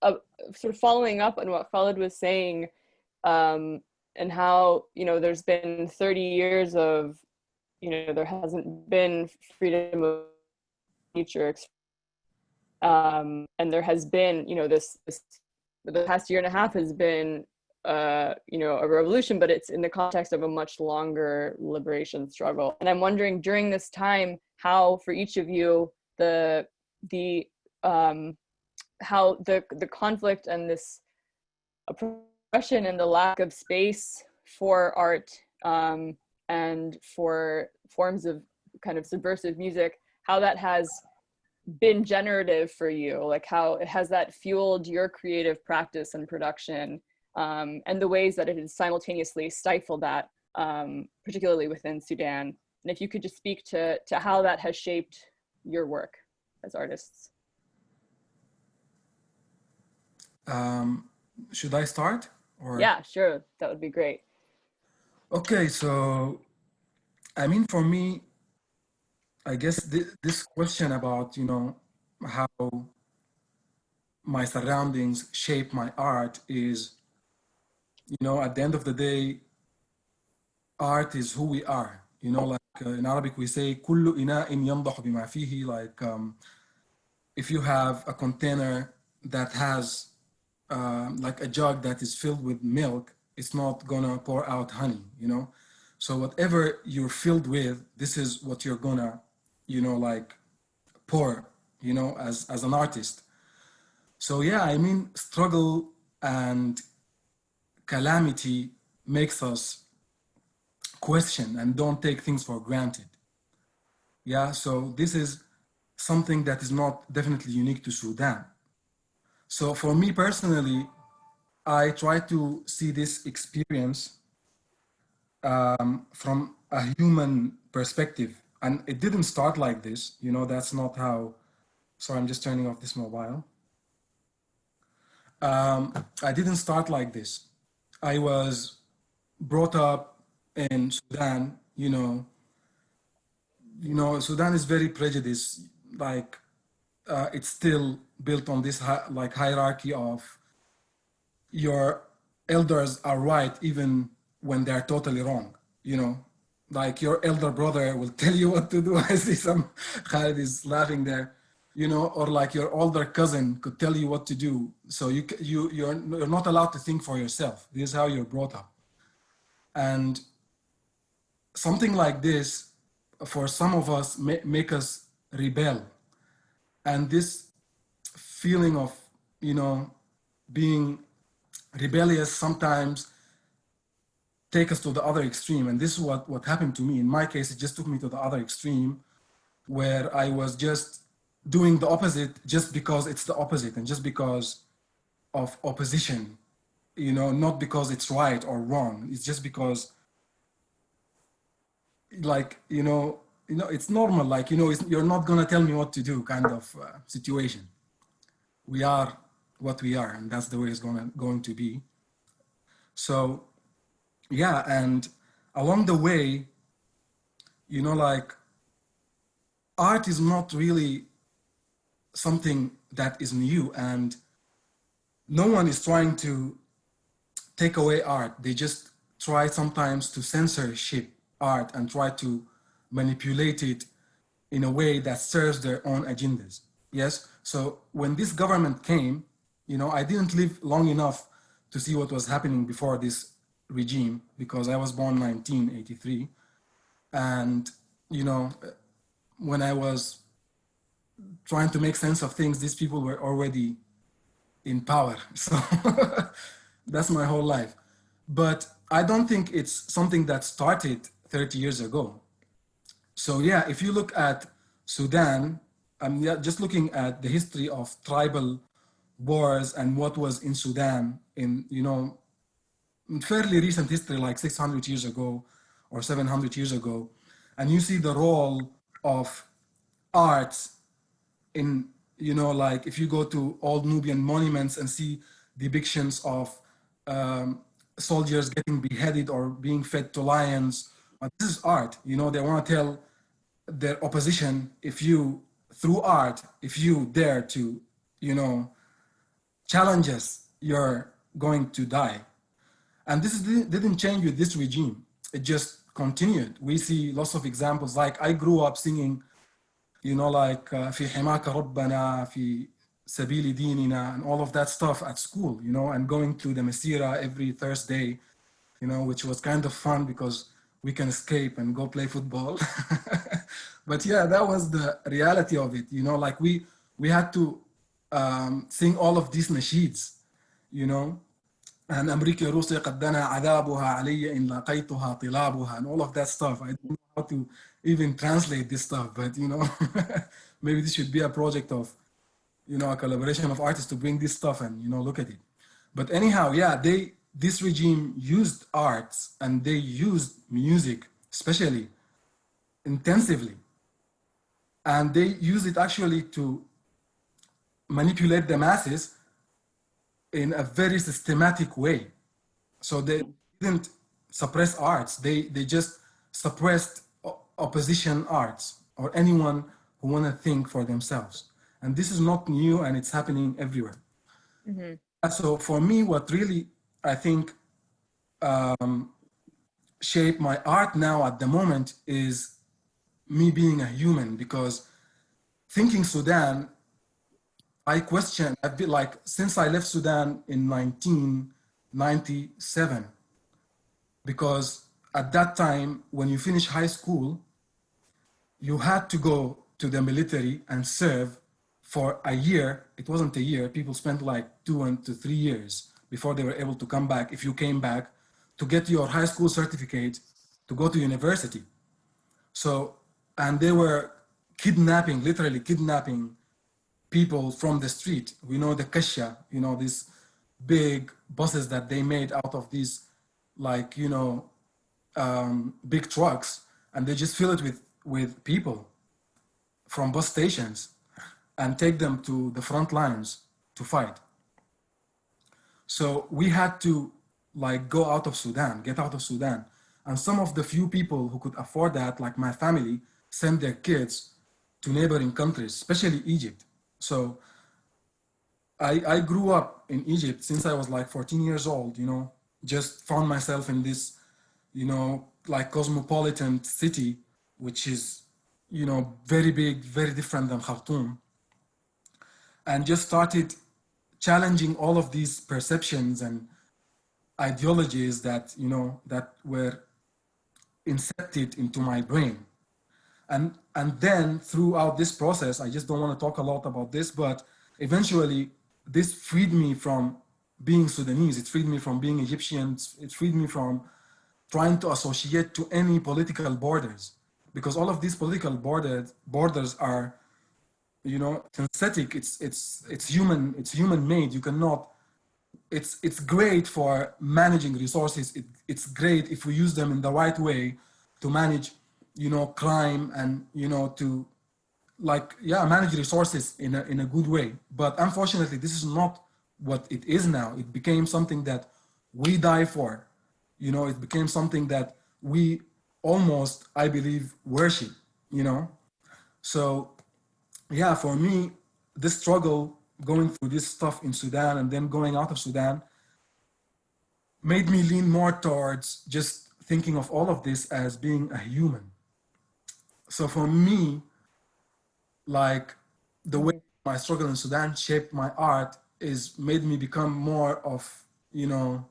[SPEAKER 2] sort of following up on what Khalid was saying, and how there's been 30 years of there hasn't been freedom of nature. And there has been, the past year and a half has been you know, a revolution, but it's in the context of a much longer liberation struggle. And I'm wondering during this time, how for each of you, how the conflict and this oppression and the lack of space for art and for forms of kind of subversive music, how that has been generative for you, like how has that fueled your creative practice and production, and the ways that it has simultaneously stifled that, particularly within Sudan. And if you could just speak to how that has shaped your work as artists.
[SPEAKER 6] Should I start? Or?
[SPEAKER 2] Yeah, sure, that would be great.
[SPEAKER 6] Okay, so I mean, for me, I guess this question about, you know, how my surroundings shape my art is, you know, at the end of the day, art is who we are. You know, like in Arabic we say, كل إناء ينضح بما فيه, like if you have a container that has like a jug that is filled with milk, it's not gonna pour out honey, you know? So whatever you're filled with, this is what you're gonna, you know, like pour, you know, as an artist. So yeah, I mean, struggle and calamity makes us question and don't take things for granted. Yeah, so this is something that is not definitely unique to Sudan. So for me personally, I try to see this experience from a human perspective. And it didn't start like this, you know, that's not how, sorry, I'm just turning off this mobile. I didn't start like this. I was brought up in Sudan, you know, Sudan is very prejudiced, like it's still built on this like hierarchy of your elders are right even when they're totally wrong, you know, like your elder brother will tell you what to do. I see some Khalid is laughing there, you know, or like your older cousin could tell you what to do. So you're not allowed to think for yourself. This is how you're brought up. And something like this, for some of us, make us rebel. And this feeling of, you know, being rebellious sometimes take us to the other extreme. And this is what happened to me. In my case, it just took me to the other extreme, where I was just doing the opposite just because it's the opposite and just because of opposition, you know, not because it's right or wrong. It's just because, like, you know, it's normal, like, you know, you're not gonna tell me what to do kind of situation. We are what we are, and that's the way it's going to be. So, yeah, and along the way, you know, like, art is not really something that is new, and no one is trying to take away art. They just try sometimes to censorship art and try to manipulate it in a way that serves their own agendas. Yes, so when this government came, you know, I didn't live long enough to see what was happening before this regime, because I was born 1983. And, you know, when I was trying to make sense of things, these people were already in power. So that's my whole life. But I don't think it's something that started 30 years ago. So yeah, if you look at Sudan, I'm just looking at the history of tribal wars and what was in Sudan in, you know, in fairly recent history, like 600 years ago or 700 years ago. And you see the role of arts in, you know, like if you go to old Nubian monuments and see depictions of soldiers getting beheaded or being fed to lions, this is art. You know, they want to tell their opposition, if you, through art, if you dare to, you know, challenge us, you're going to die. And this didn't change with this regime. It just continued. We see lots of examples. Like I grew up singing, you know, like في حماك ربنا في Sabili Dinina and all of that stuff at school, you know, and going to the Masira every Thursday, you know, which was kind of fun because we can escape and go play football. But yeah, that was the reality of it, you know, like we had to sing all of these nasheeds, you know, and أمريكي روسي قد دنا عذابها علي إن لقيتها طلابها and all of that stuff. I don't know how to even translate this stuff, but you know, maybe this should be a project of, you know, a collaboration of artists to bring this stuff and, you know, look at it. But anyhow, yeah, this regime used arts and they used music, especially intensively. And they used it actually to manipulate the masses in a very systematic way. So they didn't suppress arts, they just suppressed opposition arts or anyone who want to think for themselves. And this is not new and it's happening everywhere. Mm-hmm. So for me, what really, I think, shaped my art now at the moment is me being a human, because thinking Sudan, I question, I've been like, since I left Sudan in 1997, because at that time, when you finish high school, you had to go to the military and serve for a year. It wasn't a year. People spent like 2 to 3 years before they were able to come back, if you came back, to get your high school certificate to go to university. So, and they were kidnapping, literally kidnapping people from the street. We know the kasha, you know, these big buses that they made out of these, like, you know, big trucks, and they just fill it with people from bus stations and take them to the front lines to fight. So we had to like go out of Sudan, get out of Sudan. And some of the few people who could afford that, like my family, sent their kids to neighboring countries, especially Egypt. So I grew up in Egypt since I was like 14 years old, you know, just found myself in this, you know, like cosmopolitan city, which is, you know, very big, very different than Khartoum. And just started challenging all of these perceptions and ideologies that, you know, that were incepted into my brain. And then throughout this process, I just don't want to talk a lot about this, but eventually this freed me from being Sudanese. It freed me from being Egyptian. It freed me from trying to associate to any political borders, because all of these political borders are, you know, synthetic. It's human made. You cannot. It's great for managing resources. It's great if we use them in the right way to manage, you know, crime and, you know, to like, yeah, manage resources in a good way. But unfortunately, this is not what it is now. It became something that we die for. You know, it became something that we almost, I believe, worship, you know? So yeah, for me, this struggle going through this stuff in Sudan and then going out of Sudan made me lean more towards just thinking of all of this as being a human. So for me, like the way my struggle in Sudan shaped my art is made me become more of, you know,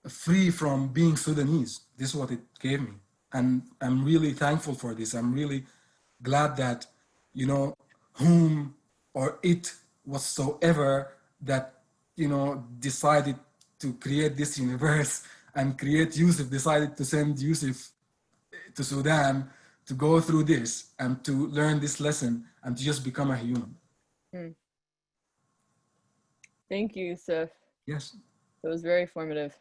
[SPEAKER 6] free from being Sudanese. This is what it gave me. And I'm really thankful for this. I'm really glad that, you know, whom or it whatsoever that, you know, decided to create this universe and create Usif, decided to send Usif to Sudan to go through this and to learn this lesson and to just become a human.
[SPEAKER 2] Thank you, Usif.
[SPEAKER 6] Yes.
[SPEAKER 2] It was very formative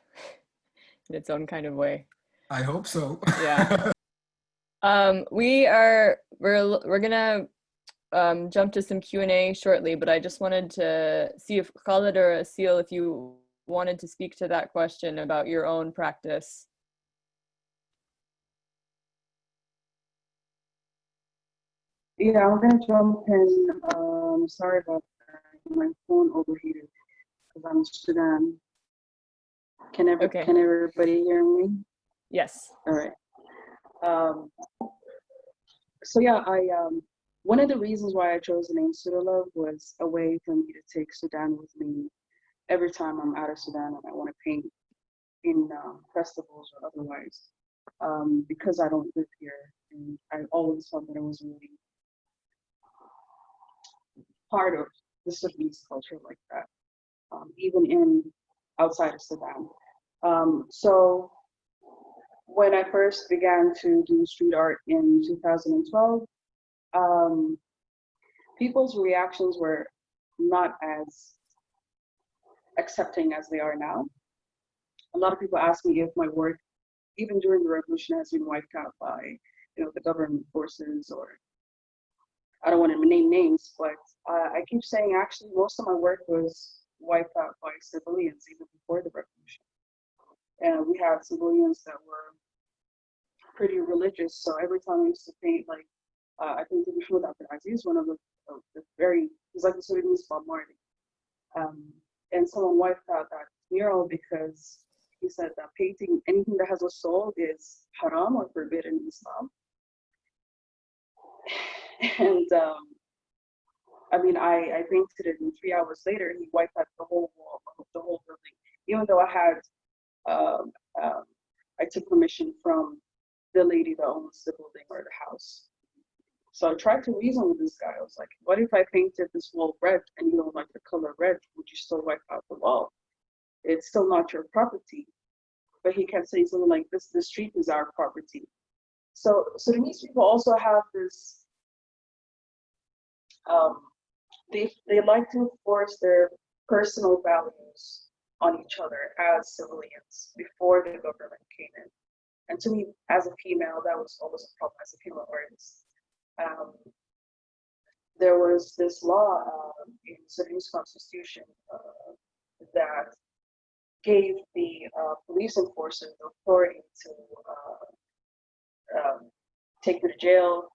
[SPEAKER 2] in its own kind of way.
[SPEAKER 6] I hope so.
[SPEAKER 2] Yeah. We're gonna jump to some Q&A shortly, but I just wanted to see if Khalid or Assil, if you wanted to speak to that question about your own practice.
[SPEAKER 5] Yeah, I'm gonna jump in. Sorry about that. My phone overheated because I'm in Sudan. Can everybody hear me?
[SPEAKER 2] Yes.
[SPEAKER 5] All right. So yeah, one of the reasons why I chose the name Sudalove was a way for me to take Sudan with me every time I'm out of Sudan and I want to paint in festivals or otherwise, because I don't live here, and I always felt that I was really part of the Sudanese culture like that, even in outside of Sudan. So when I first began to do street art in 2012, people's reactions were not as accepting as they are now. A lot of people ask me if my work, even during the revolution, has been wiped out by, the government forces, or I don't want to name names, but I keep saying actually most of my work was wiped out by civilians even before the revolution. And we had civilians that were pretty religious, so every time I used to paint, like I painted Mahmoud Abdelaziz, one of the he's like the Sudanese Bob Marley. And someone wiped out that mural because he said that painting anything that has a soul is haram or forbidden in Islam. And I mean, I painted it, and 3 hours later, he wiped out the whole wall, the whole building. Even though I took permission from the lady that owns the building or the house. So I tried to reason with this guy. I was like, what if I painted this wall red and you don't like the color red? Would you still wipe out the wall? It's still not your property. But he kept saying something like, this, the street is our property. So Sudanese people also have this, they like to enforce their personal values on each other as civilians before the government came in. And to me, as a female, that was always a problem as a female artist. There was this law in Sudanese constitution that gave the police enforcers the authority to take me to jail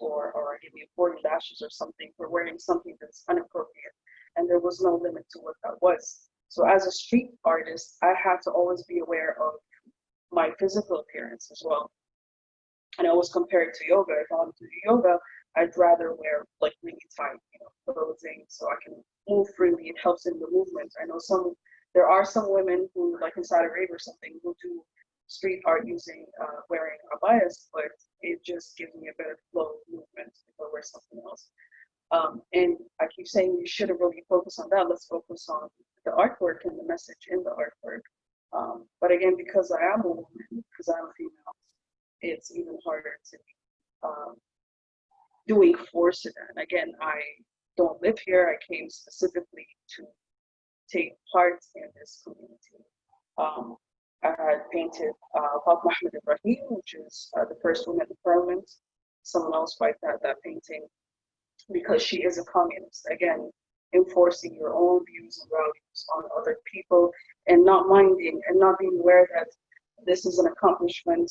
[SPEAKER 5] or give me 40 lashes or something for wearing something that's inappropriate. And there was no limit to what that was. So as a street artist, I had to always be aware of my physical appearance as well. And I always compare it to yoga. If I want to do yoga, I'd rather wear like really tight, clothing so I can move freely. It helps in the movement. I know there are some women who, like in Saudi Arabia or something, who do street art using wearing abayas, but it just gives me a better flow of movement if I wear something else. And I keep saying we shouldn't really focus on that. Let's focus on the artwork and the message in the artwork. But again, because I am a woman, because I'm a female, it's even harder to doing for Sudan. Again, I don't live here. I came specifically to take part in this community. I had painted Pop Mohammed Ibrahim, which is the first woman in the parliament. Someone else wiped out that painting because she is a communist. Again, enforcing your own views and values on other people and not minding and not being aware that this is an accomplishment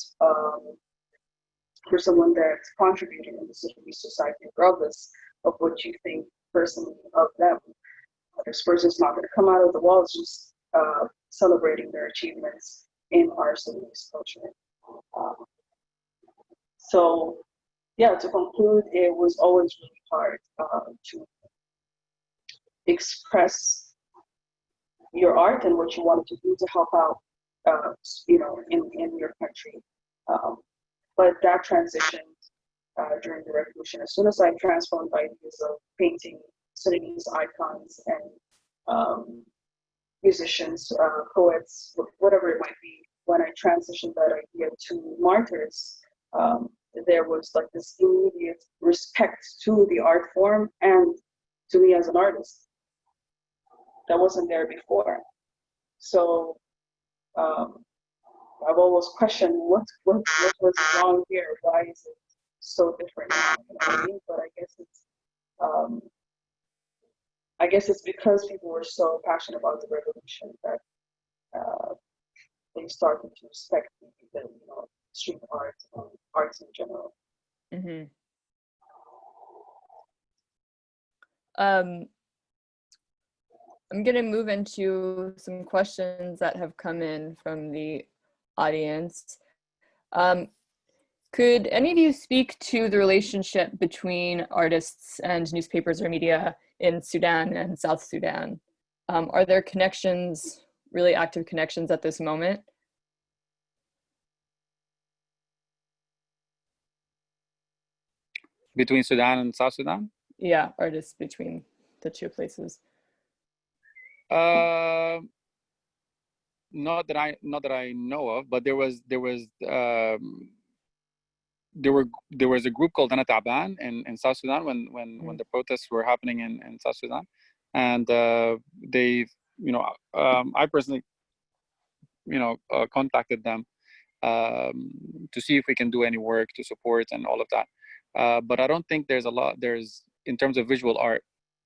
[SPEAKER 5] for someone that's contributing in the Sudanese society, regardless of what you think personally of them. This person's not going to come out of the walls just celebrating their achievements in our Sudanese culture. So, yeah, to conclude, it was always really hard to express your art and what you wanted to do to help out, in your country. But that transitioned during the revolution. As soon as I transformed ideas of painting Sudanese icons and musicians, poets, whatever it might be, when I transitioned that idea to Martyrs, there was like this immediate respect to the art form and to me as an artist that wasn't there before. So I've always questioned what was wrong here. Why is it so different now? You know what I mean? But I guess it's because people were so passionate about the revolution that they started to respect the street art and arts in general.
[SPEAKER 2] Mm-hmm. I'm going to move into some questions that have come in from the audience. Could any of you speak to the relationship between artists and newspapers or media in Sudan and South Sudan? Are there connections, really active connections at this moment?
[SPEAKER 3] Between Sudan and South Sudan?
[SPEAKER 2] Yeah, artists between the two places.
[SPEAKER 3] Not that I know of, but there was a group called Ana Taban in South Sudan when the protests were happening in South Sudan, and they, I personally, contacted them to see if we can do any work to support and all of that. But I don't think there's in terms of visual art,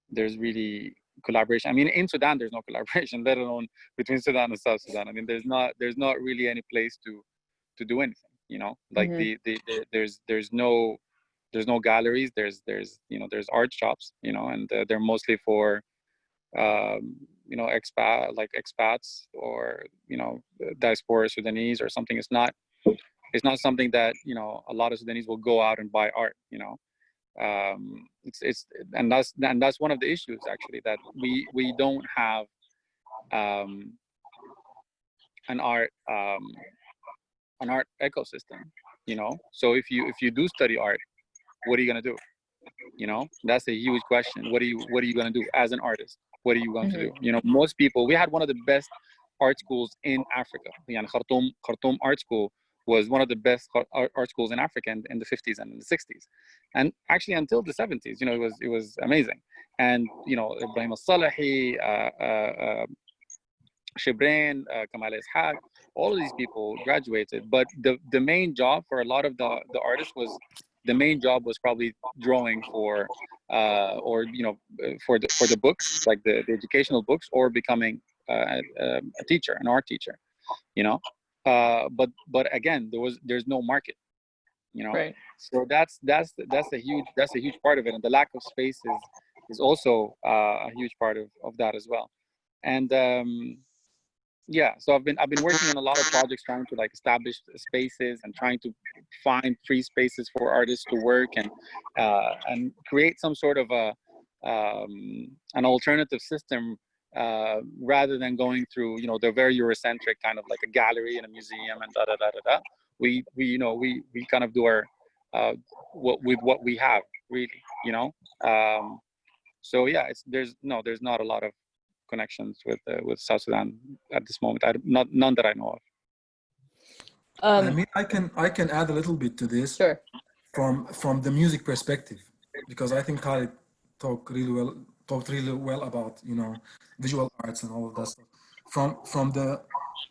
[SPEAKER 3] there's really collaboration. I mean, in Sudan, there's no collaboration, let alone between Sudan and South Sudan. I mean, there's not really any place to do anything, like there's no galleries, there's art shops, and they're mostly for expats or diaspora Sudanese or something. It's not something that a lot of Sudanese will go out and buy art. And that's one of the issues, actually, that we don't have an art ecosystem. So if you do study art, what are you gonna do? That's a huge question. What are you gonna do as an artist? What are you going to do? Most people, we had one of the best art schools in Africa. Khartoum Art School was one of the best art schools in Africa in the 50s and in the 60s. And actually until the 70s, it was amazing. And, Ibrahim al-Salahi, Shibrain, Kamal Ishaq, all of these people graduated. But the main job for a lot of the artists was probably drawing for for the books, like the educational books, or becoming a teacher, an art teacher, but again, there's no market,
[SPEAKER 2] Right.
[SPEAKER 3] So that's a huge part of it, and the lack of space is also a huge part of that as well. And yeah, so I've been working on a lot of projects trying to establish spaces and trying to find free spaces for artists to work and create some sort of an alternative system rather than going through the very Eurocentric kind of like a gallery and a museum and da da da da da. We kind of do our what we have, really, so yeah, there's not a lot of connections with South Sudan at this moment. None that I know of.
[SPEAKER 6] I mean, I can add a little bit to this.
[SPEAKER 2] Sure.
[SPEAKER 6] From the music perspective, because I think Khalid talked really well about visual arts and all of that stuff. From the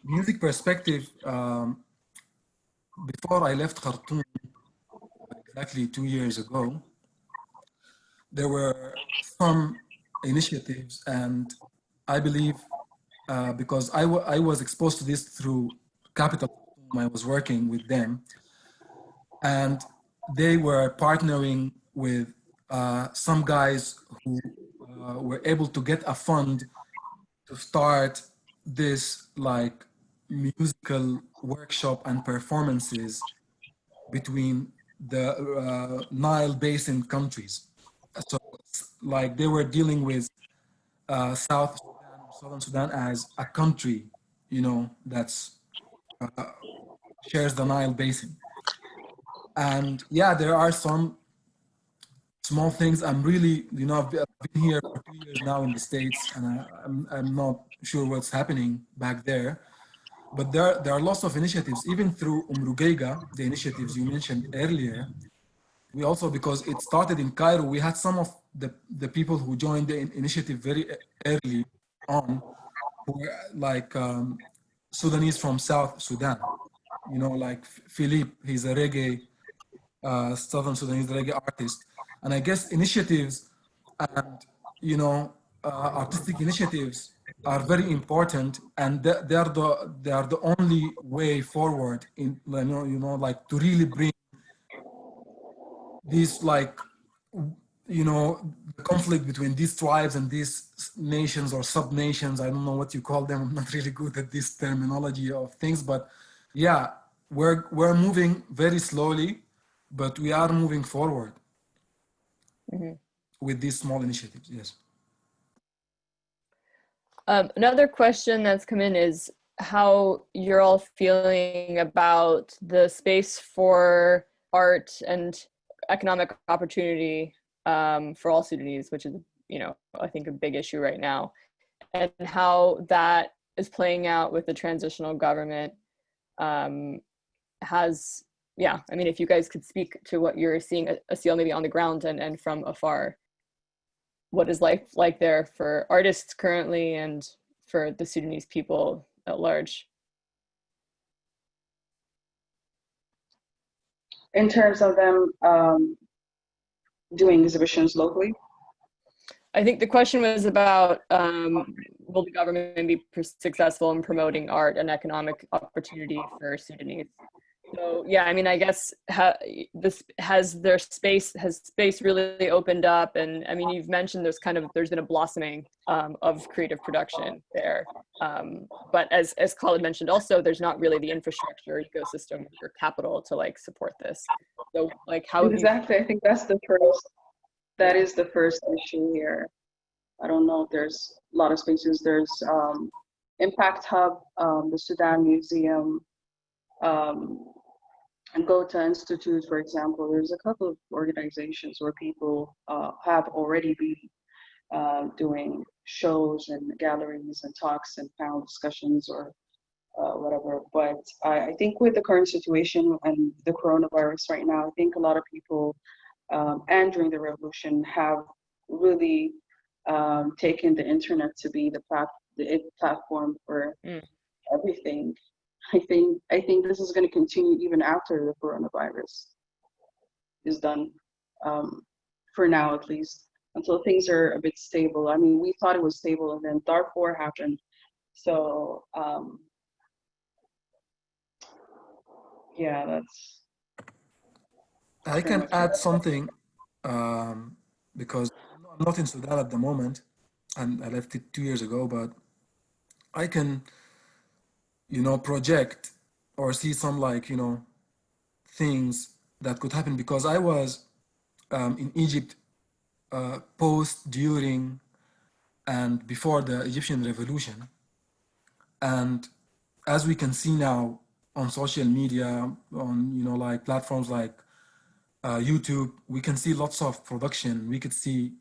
[SPEAKER 6] music perspective, before I left Khartoum exactly 2 years ago, there were some initiatives, and I believe because I was exposed to this through Capital, I was working with them, and they were partnering with some guys who were able to get a fund to start this like musical workshop and performances between the Nile Basin countries. So like they were dealing with South Sudan or Southern Sudan as a country, that's shares the Nile Basin. And yeah, there are some small things. I'm really, I've been here for 2 years now in the States, and I'm not sure what's happening back there. But there are lots of initiatives, even through Umrugeiga, the initiatives you mentioned earlier. We also, because it started in Cairo, we had some of the people who joined the initiative very early on, who were like Sudanese from South Sudan. Like Philippe, he's a reggae, Southern Sudanese reggae artist. And I guess initiatives and, artistic initiatives are very important, and they are the only way forward in, like to really bring these the conflict between these tribes and these nations or sub-nations. I don't know what you call them. I'm not really good at this terminology of things, but yeah, we're moving very slowly, but we are moving forward with these small initiatives. Yes.
[SPEAKER 2] Another question that's come in is how you're all feeling about the space for art and economic opportunity for all Sudanese, which is, you know, I think a big issue right now, and how that is playing out with the transitional government. Yeah, I mean, if you guys could speak to what you're seeing, Assil, maybe on the ground and from afar, what is life like there for artists currently and for the Sudanese people at large?
[SPEAKER 5] In terms of them doing exhibitions locally?
[SPEAKER 2] I think the question was about will the government be successful in promoting art and economic opportunity for Sudanese? So yeah, I mean, I guess has space really opened up? And I mean, you've mentioned there's been a blossoming of creative production there. But as Khalid mentioned, also there's not really the infrastructure ecosystem or capital to like support this. So like how
[SPEAKER 5] exactly? I think that's that is the first issue here. I don't know if there's a lot of spaces. There's Impact Hub, the Sudan Museum, and Gota Institute, for example. There's a couple of organizations where people have already been doing shows and galleries and talks and panel discussions or whatever. But I think with the current situation and the coronavirus right now, I think a lot of people and during the revolution have really taken the internet to be the platform for everything. I think this is going to continue even after the coronavirus is done, for now at least, until things are a bit stable. I mean, we thought it was stable, and then Darfur happened. So yeah, that's.
[SPEAKER 6] I can add something because I'm not in Sudan at the moment, and I left it 2 years ago, but I can, project or see some things that could happen, because I was in Egypt post, during, and before the Egyptian revolution. And as we can see now on social media, on platforms like YouTube, we can see lots of production. We could see,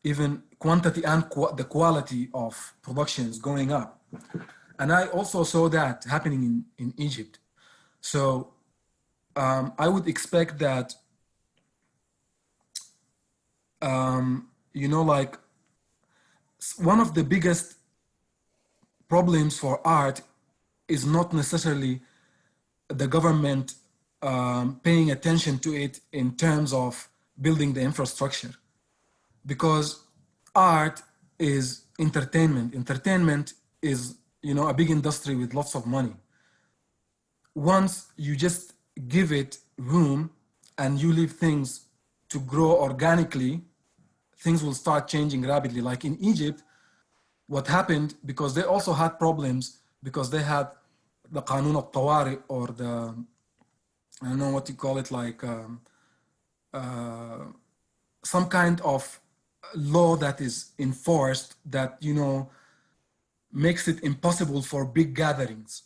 [SPEAKER 6] even quantity and the quality of productions going up. And I also saw that happening in Egypt. So I would expect that, one of the biggest problems for art is not necessarily the government paying attention to it in terms of building the infrastructure, because art is entertainment. Entertainment is, a big industry with lots of money. Once you just give it room and you leave things to grow organically, things will start changing rapidly. Like in Egypt, what happened, because they also had problems, because they had the Qanun al-Tawari, or the, I don't know what you call it, some kind of law that is enforced that, makes it impossible for big gatherings.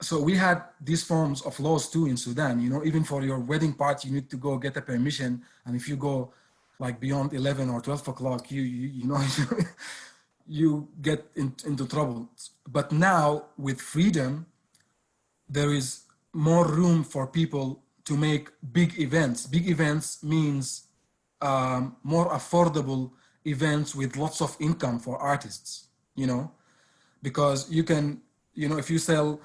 [SPEAKER 6] So we had these forms of laws too in Sudan, even for your wedding party, you need to go get a permission. And if you go beyond 11 or 12 o'clock, you get into trouble. But now with freedom, there is more room for people to make big events. Big events means more affordable events with lots of income for artists, because you can, if you sell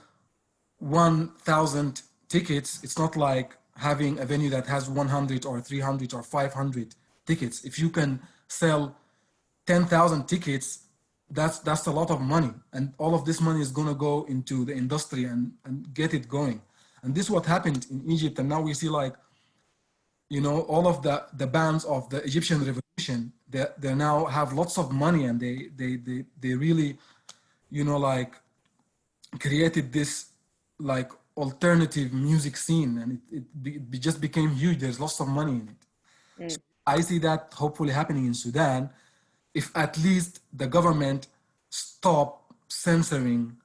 [SPEAKER 6] 1,000 tickets, it's not like having a venue that has 100 or 300 or 500 tickets. If you can sell 10,000 tickets, that's a lot of money, and all of this money is going to go into the industry and get it going. And this is what happened in Egypt. And now we see all of the bands of the Egyptian revolution, they now have lots of money, and they really created this like alternative music scene, and it just became huge. There's lots of money in it. So I see that hopefully happening in Sudan, if at least the government stop censoring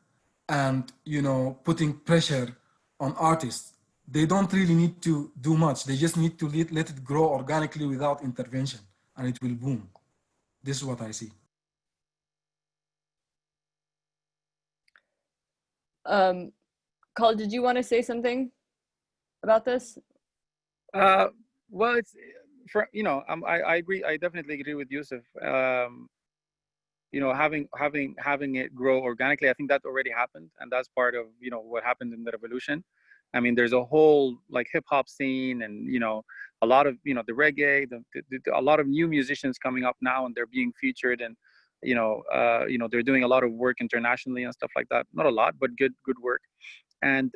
[SPEAKER 6] and, you know, putting pressure on artists. They don't really need to do much. They just need to let it grow organically without intervention, and it will boom. This is what I see.
[SPEAKER 2] Khalid, did you want to say something about this?
[SPEAKER 3] Well, it's for, you know, I agree. I definitely agree with Usif. You know, having it grow organically, I think that already happened, and that's part of, you know, what happened in the revolution. I mean, there's a whole like hip hop scene, and, you know, a lot of, you know, the reggae, a lot of new musicians coming up now, and they're being featured, and, you know, they're doing a lot of work internationally and stuff like that. Not a lot, but good work. And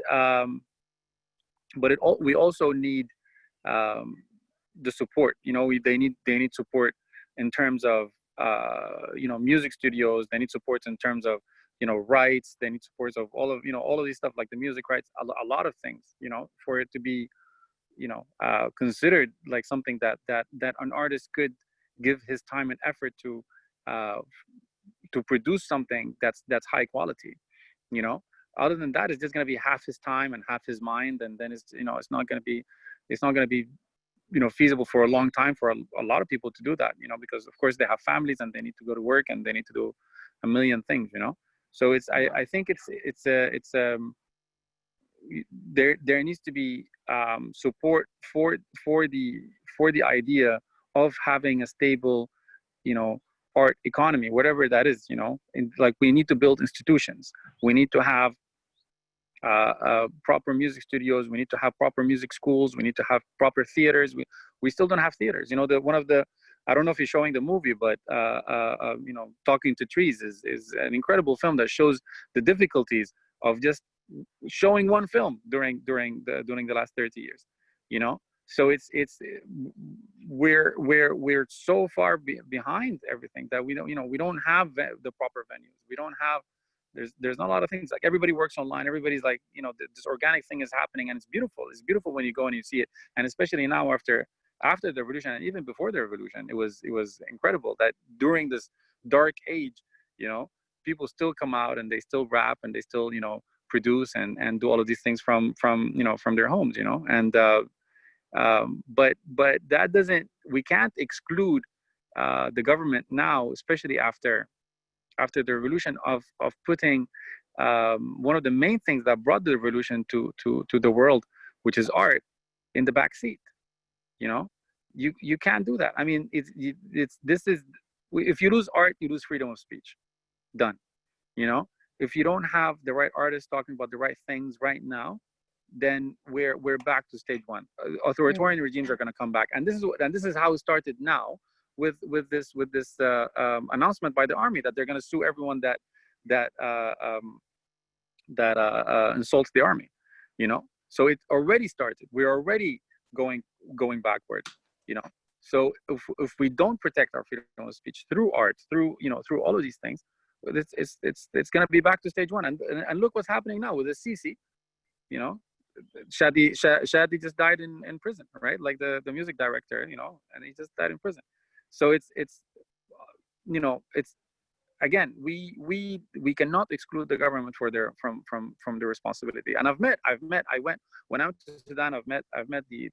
[SPEAKER 3] but we also need the support. You know, they need support in terms of you know, music studios. They need support in terms of, you know, rights. They need support of all of, you know, all of these stuff, like the music rights, a lot of things, you know, for it to be, you know, considered like something that an artist could give his time and effort to produce something that's high quality, you know. Other than that, it's just going to be half his time and half his mind, and then it's, you know, it's not going to be you know, feasible for a long time for a lot of people to do that, you know, because of course they have families and they need to go to work and they need to do a million things, you know. So it's, I think there needs to be support for the idea of having a stable, you know, art economy, whatever that is, you know. Like, we need to build institutions. We need to have proper music studios. We need to have proper music schools. We need to have proper theaters. We still don't have theaters. You know, I don't know if you're showing the movie, but you know, Talking to Trees is an incredible film that shows the difficulties of just showing one film during the last 30 years. You know, so we're so far behind everything that we don't have the proper venues. We don't have. There's not a lot of things. Like, everybody works online. Everybody's like, you know, this organic thing is happening, and it's beautiful. It's beautiful when you go and you see it. And especially now after the revolution, and even before the revolution, it was incredible that during this dark age, you know, people still come out and they still rap and they still, you know, produce and do all of these things from you know, from their homes, you know. And but that doesn't, we can't exclude the government now, especially after the revolution, of putting one of the main things that brought the revolution to the world, which is art, in the back seat. You know, you can't do that. I mean, if you lose art, you lose freedom of speech. Done. You know, if you don't have the right artists talking about the right things right now, then we're back to stage one. Authoritarian regimes are going to come back, and this is how it started now. With this announcement by the army that they're going to sue everyone that insults the army, you know. So it already started. We're already going backwards, you know. So if we don't protect our freedom of speech through art, through all of these things, it's going to be back to stage one. And look what's happening now with the Sisi, you know. Shadi just died in prison, right? Like the music director, you know, and he just died in prison. So it's you know, it's, again, we cannot exclude the government from the responsibility. And I went, when I went to Sudan, I've met the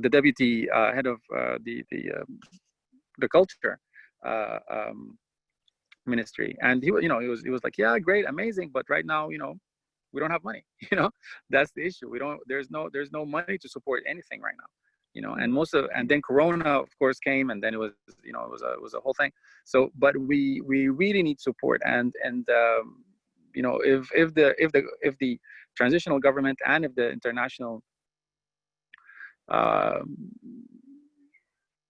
[SPEAKER 3] deputy head of the culture ministry, and he was like, yeah, great, amazing, but right now, you know, we don't have money. You know, that's the issue. There's no money to support anything right now. You know, and then Corona, of course, came, and then it was a whole thing. So, but we really need support, and you know, if the transitional government and if the international,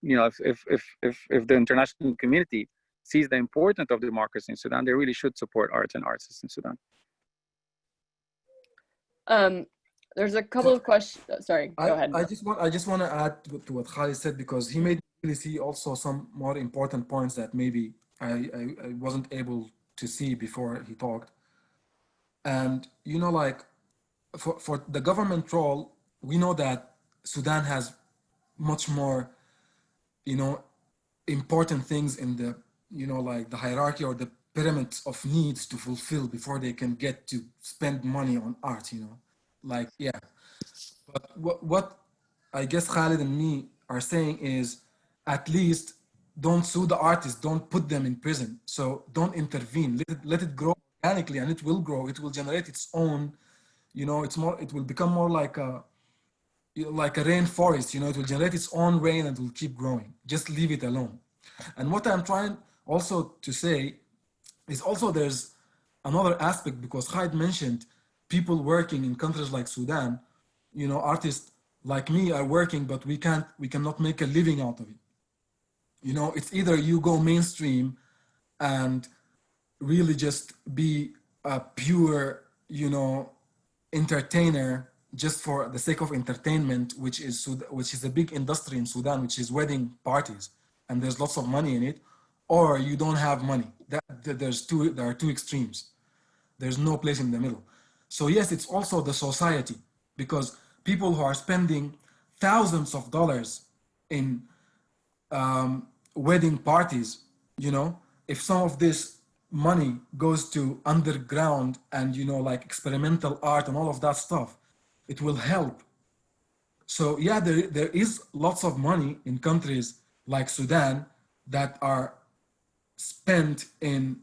[SPEAKER 3] you know, if the international community sees the importance of democracy in Sudan, they really should support art and artists in Sudan.
[SPEAKER 2] There's a couple of questions. Sorry, go ahead.
[SPEAKER 6] I just want to add to what Khalid said, because he made me really see also some more important points that maybe I wasn't able to see before he talked. And, you know, like for the government role, we know that Sudan has much more, you know, important things in the, you know, like the hierarchy or the pyramids of needs to fulfill before they can get to spend money on art, you know, like, yeah. But what I guess Khalid and me are saying is, at least don't sue the artists, don't put them in prison. So don't intervene, let it grow organically, and it will grow, it will generate its own, you know, it will become more like a rainforest, you know, it will generate its own rain and it will keep growing. Just leave it alone. And what I'm trying also to say is also there's another aspect, because Khalid mentioned people working in countries like Sudan, you know, artists like me are working, but we cannot make a living out of it. You know, it's either you go mainstream and really just be a pure, you know, entertainer just for the sake of entertainment, which is a big industry in Sudan, which is wedding parties, and there's lots of money in it, or you don't have money. There are two extremes. There's no place in the middle. So yes, it's also the society, because people who are spending thousands of dollars in wedding parties, you know, if some of this money goes to underground and, you know, like experimental art and all of that stuff, it will help. So yeah, there is lots of money in countries like Sudan that are spent in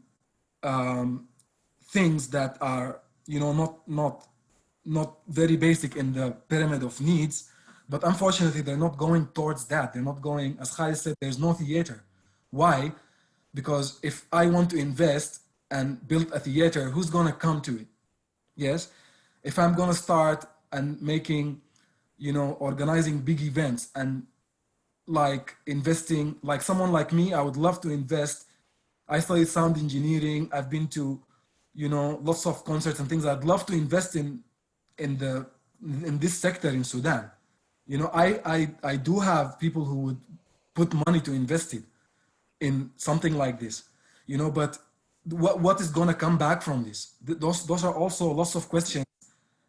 [SPEAKER 6] things that are, you know, not very basic in the pyramid of needs, but unfortunately they're not going towards that. They're not going, as Khalid said, there's no theater. Why? Because if I want to invest and build a theater, who's gonna come to it? Yes, if I'm gonna start and making, you know, organizing big events and like investing, like someone like me, I would love to invest. I studied sound engineering. I've been to, you know, lots of concerts and things. I'd love to invest in this sector in Sudan. You know, I do have people who would put money to invest it in something like this, you know, but what is gonna come back from this? Those are also lots of questions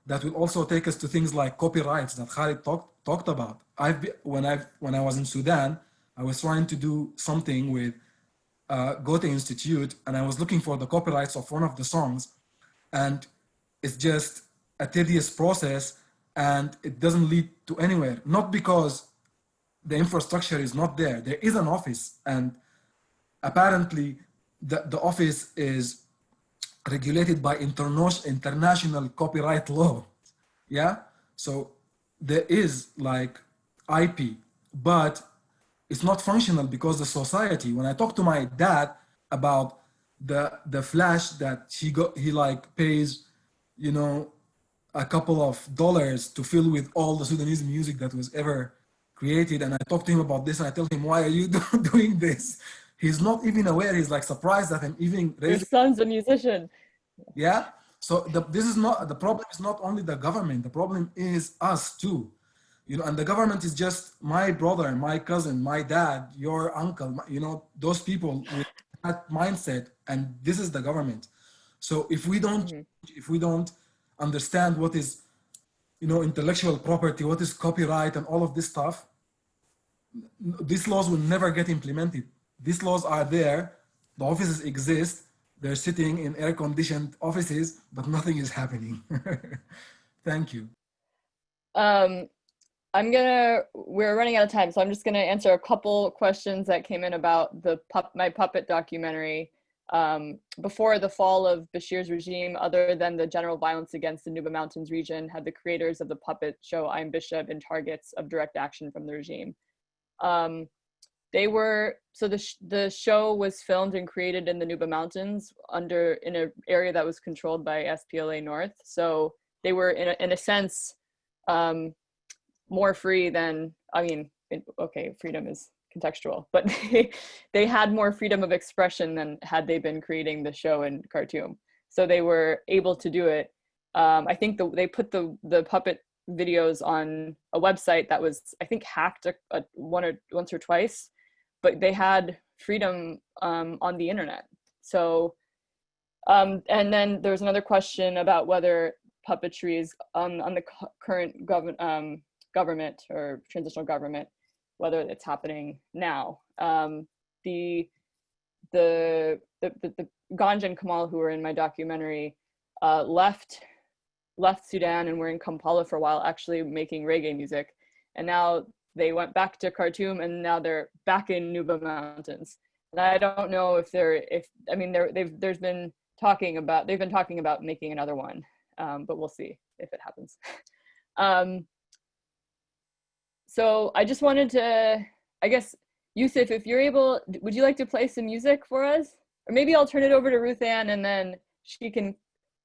[SPEAKER 6] that will also take us to things like copyrights that Khalid talked about. When I was in Sudan, I was trying to do something with Goethe Institute, and I was looking for the copyrights of one of the songs, and it's just a tedious process, and it doesn't lead to anywhere. Not because the infrastructure is not there. There is an office, and apparently the office is regulated by international copyright law. Yeah, so there is like IP, but it's not functional because the society. When I talk to my dad about the flash that he like pays, you know, a couple of dollars to fill with all the Sudanese music that was ever created, and I talk to him about this, and I tell him, why are you doing this? He's not even aware. He's like surprised that I'm even raising.
[SPEAKER 2] Your son's a musician.
[SPEAKER 6] Yeah. So this is not the problem. Is not only the government. The problem is us too, you know. And the government is just my brother, my cousin, my dad, your uncle. You know, those people with that mindset. And this is the government. So if we don't understand what is, you know, intellectual property, what is copyright, and all of this stuff, these laws will never get implemented. These laws are there. The offices exist. They're sitting in air-conditioned offices, but nothing is happening. Thank you.
[SPEAKER 2] We're running out of time, so I'm just gonna answer a couple questions that came in about my puppet documentary. Before the fall of Bashir's regime, other than the general violence against the Nuba Mountains region, had the creators of the puppet show I'm Bisha been targets of direct action from the regime. The show was filmed and created in the Nuba Mountains in an area that was controlled by SPLA North. So they were in a sense more free than, freedom is contextual, but they had more freedom of expression than had they been creating the show in Khartoum. So they were able to do it. I think they put the puppet videos on a website that was, I think, hacked once or twice, but they had freedom on the internet. So And then there was another question about whether puppetry is on the current government or transitional government, whether it's happening now. The Ganja and Kamal, who were in my documentary, left Sudan and were in Kampala for a while, actually making reggae music, and now they went back to Khartoum, and now they're back in Nuba Mountains. And I don't know if they've been talking about making another one, but we'll see if it happens. So I just wanted to, I guess, Usif, if you're able, would you like to play some music for us? Or maybe I'll turn it over to Ruth Ann and then she can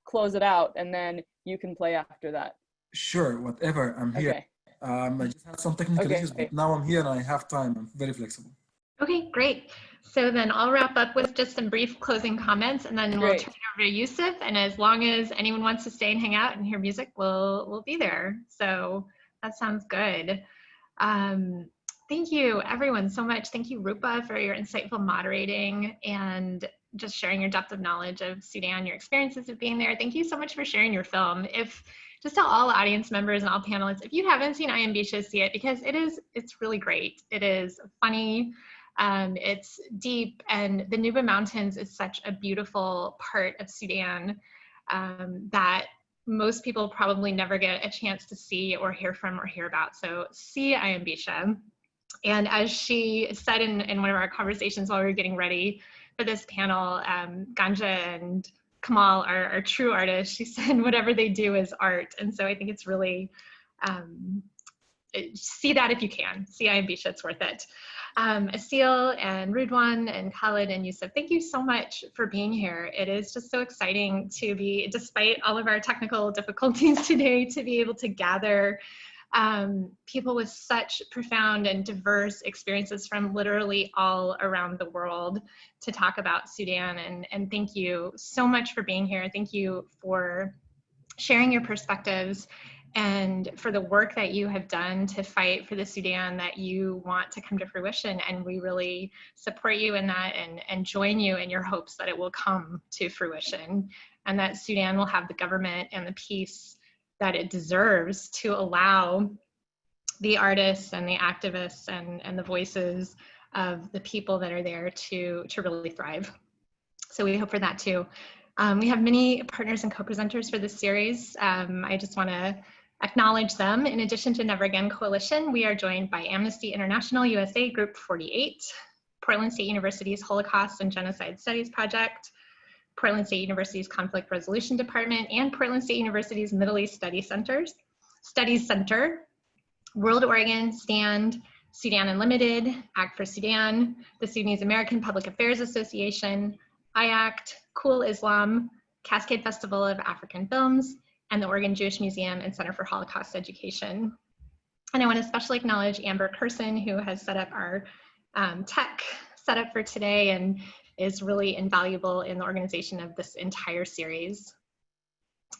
[SPEAKER 2] close it out and then you can play after that.
[SPEAKER 6] Sure, whatever, I'm here.
[SPEAKER 2] Okay.
[SPEAKER 6] I just had some technical issues, but now I'm here and I have time. I'm very flexible.
[SPEAKER 1] Okay, great. So then I'll wrap up with just some brief closing comments and then we'll turn it over to Usif. And as long as anyone wants to stay and hang out and hear music, we'll be there. So that sounds good. Thank you everyone so much. Thank you, Rupa, for your insightful moderating and just sharing your depth of knowledge of Sudan, your experiences of being there. Thank you so much for sharing your film. Just tell all audience members and all panelists, if you haven't seen I Am Bisha, see it, because it's really great. It is funny, it's deep, and the Nuba Mountains is such a beautiful part of Sudan that most people probably never get a chance to see or hear from or hear about. So see I Am Bisha. And as she said in one of our conversations while we were getting ready for this panel, Ganja and Kamal are true artists. She said whatever they do is art. And so I think it's really, see that if you can. See I Am Bisha, it's worth it. Assil and Rudwan and Khalid and Usif, thank you so much for being here. It is just so exciting to be, despite all of our technical difficulties today, to be able to gather people with such profound and diverse experiences from literally all around the world to talk about Sudan. And thank you so much for being here. Thank you for sharing your perspectives and for the work that you have done to fight for the Sudan that you want to come to fruition. And we really support you in that and join you in your hopes that it will come to fruition and that Sudan will have the government and the peace that it deserves to allow the artists and the activists and the voices of the people that are there to really thrive. So we hope for that too. We have many partners and co-presenters for this series. I just want to acknowledge them. In addition to Never Again Coalition, we are joined by Amnesty International USA Group 48, Portland State University's Holocaust and Genocide Studies Project, Portland State University's Conflict Resolution Department, and Portland State University's Middle East Studies Center, World Oregon, STAND, Sudan Unlimited, Act for Sudan, the Sudanese American Public Affairs Association, iACT, Cool Islam, Cascade Festival of African Films, and the Oregon Jewish Museum and Center for Holocaust Education. And I want to especially acknowledge Amber Curson, who has set up our tech setup for today and is really invaluable in the organization of this entire series.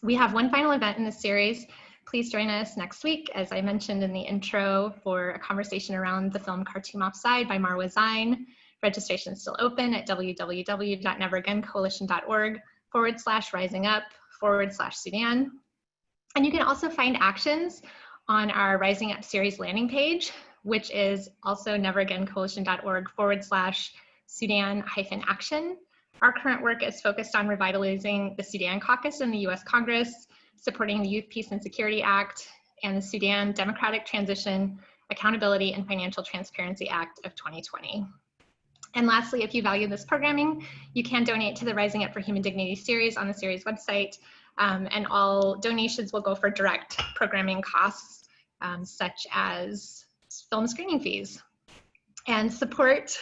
[SPEAKER 1] We have one final event in this series. Please join us next week, as I mentioned in the intro, for a conversation around the film Khartoum Offside by Marwa Zain. Registration is still open at www.neveragaincoalition.org/risingup/Sudan. And you can also find actions on our Rising Up series landing page, which is also neveragaincoalition.org/Sudan-action. Our current work is focused on revitalizing the Sudan Caucus in the US Congress, supporting the Youth, Peace and Security Act, and the Sudan Democratic Transition, Accountability and Financial Transparency Act of 2020. And lastly, if you value this programming, you can donate to the Rising Up for Human Dignity series on the series website, and all donations will go for direct programming costs, such as film screening fees. And support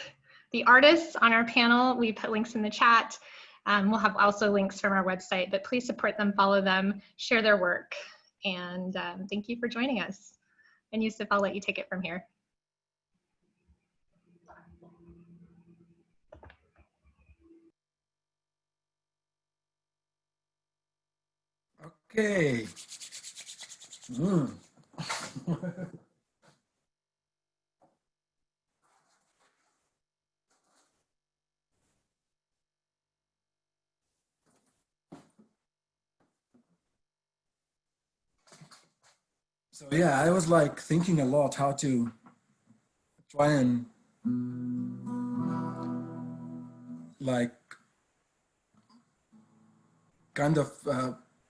[SPEAKER 1] the artists on our panel. We put links in the chat. We'll have also links from our website, but please support them, follow them, share their work. And thank you for joining us. And Usif, I'll let you take it from here.
[SPEAKER 6] Okay. So yeah, I was like thinking a lot how to try and like kind of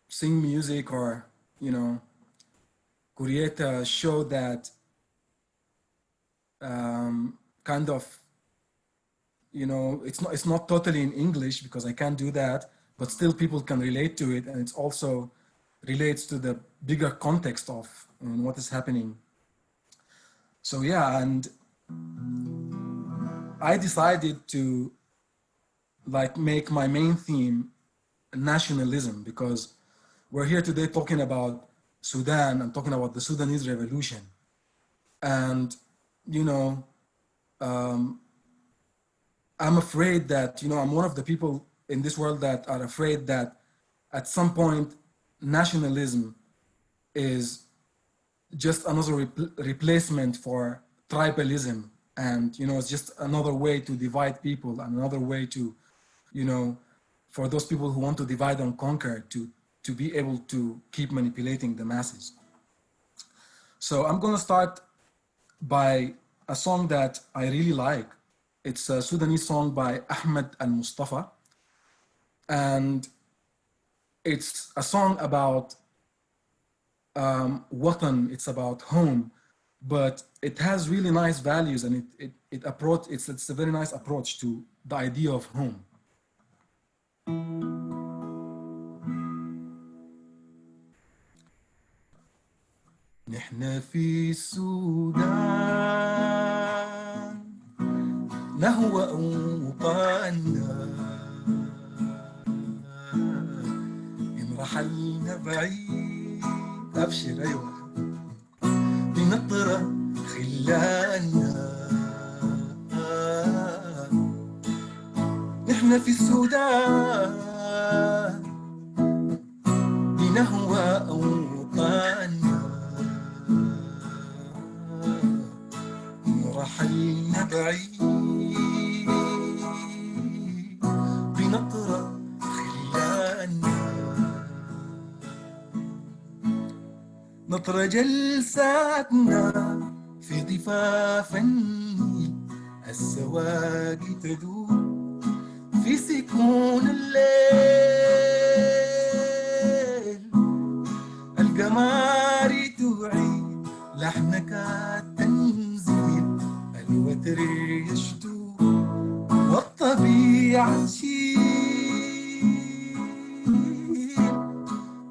[SPEAKER 6] sing music or, you know, create a show that kind of, you know, it's not totally in English because I can't do that, but still people can relate to it, and it's also relates to the bigger context of what is happening. So yeah, and I decided to like make my main theme nationalism, because we're here today talking about Sudan and talking about the Sudanese revolution. And, you know, I'm afraid that, you know, I'm one of the people in this world that are afraid that at some point nationalism is just another replacement for tribalism. And, you know, it's just another way to divide people and another way to, you know, for those people who want to divide and conquer to be able to keep manipulating the masses. So I'm going to start by a song that I really like. It's a Sudanese song by Ahmed Al-Mustafa. And it's a song about watan, it's about home, but it has really nice values, and it's a very nice approach to the idea of home. نحن في السودان نهوى أوطاننا إن رحلنا بعيد أبشر أيوة بنطرة خلالنا نحن في السودان بنهوى أوطاننا رحلنا بعيد بنطرة خلالنا نطرة جلساتنا في ضفاف النيل السواقي تدور في سكون الليل القمر تعيد لحنك التنزيل الوتر يشدو والطبيعة تشيل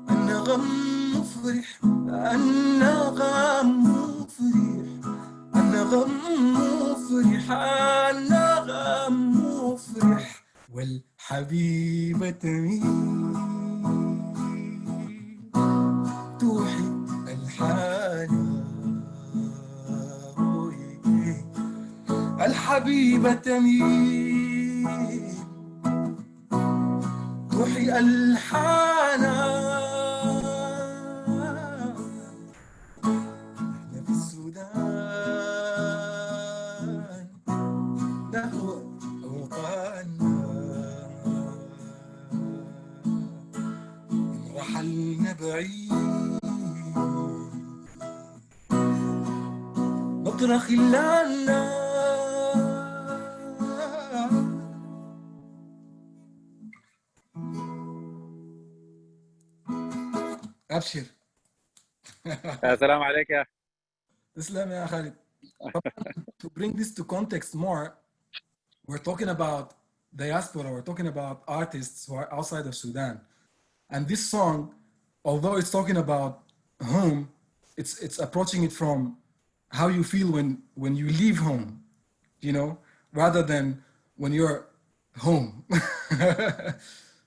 [SPEAKER 6] النغم مفرح النغم مفرح النغم مفرح النغم مفرح والحبيبة تميل توحي الحالة الحبيبة تميل توحي الحالة احنا في السودان نهوى أوطاننا إن رحلنا بعيد نطرة خلالنا أبشر.
[SPEAKER 3] السلام عليك يا
[SPEAKER 6] تسلم يا خالد. To bring this to context more, we're talking about diaspora, we're talking about artists who are outside of Sudan. And this song, although it's talking about home, it's approaching it from how you feel when you leave home, you know, rather than when you're home.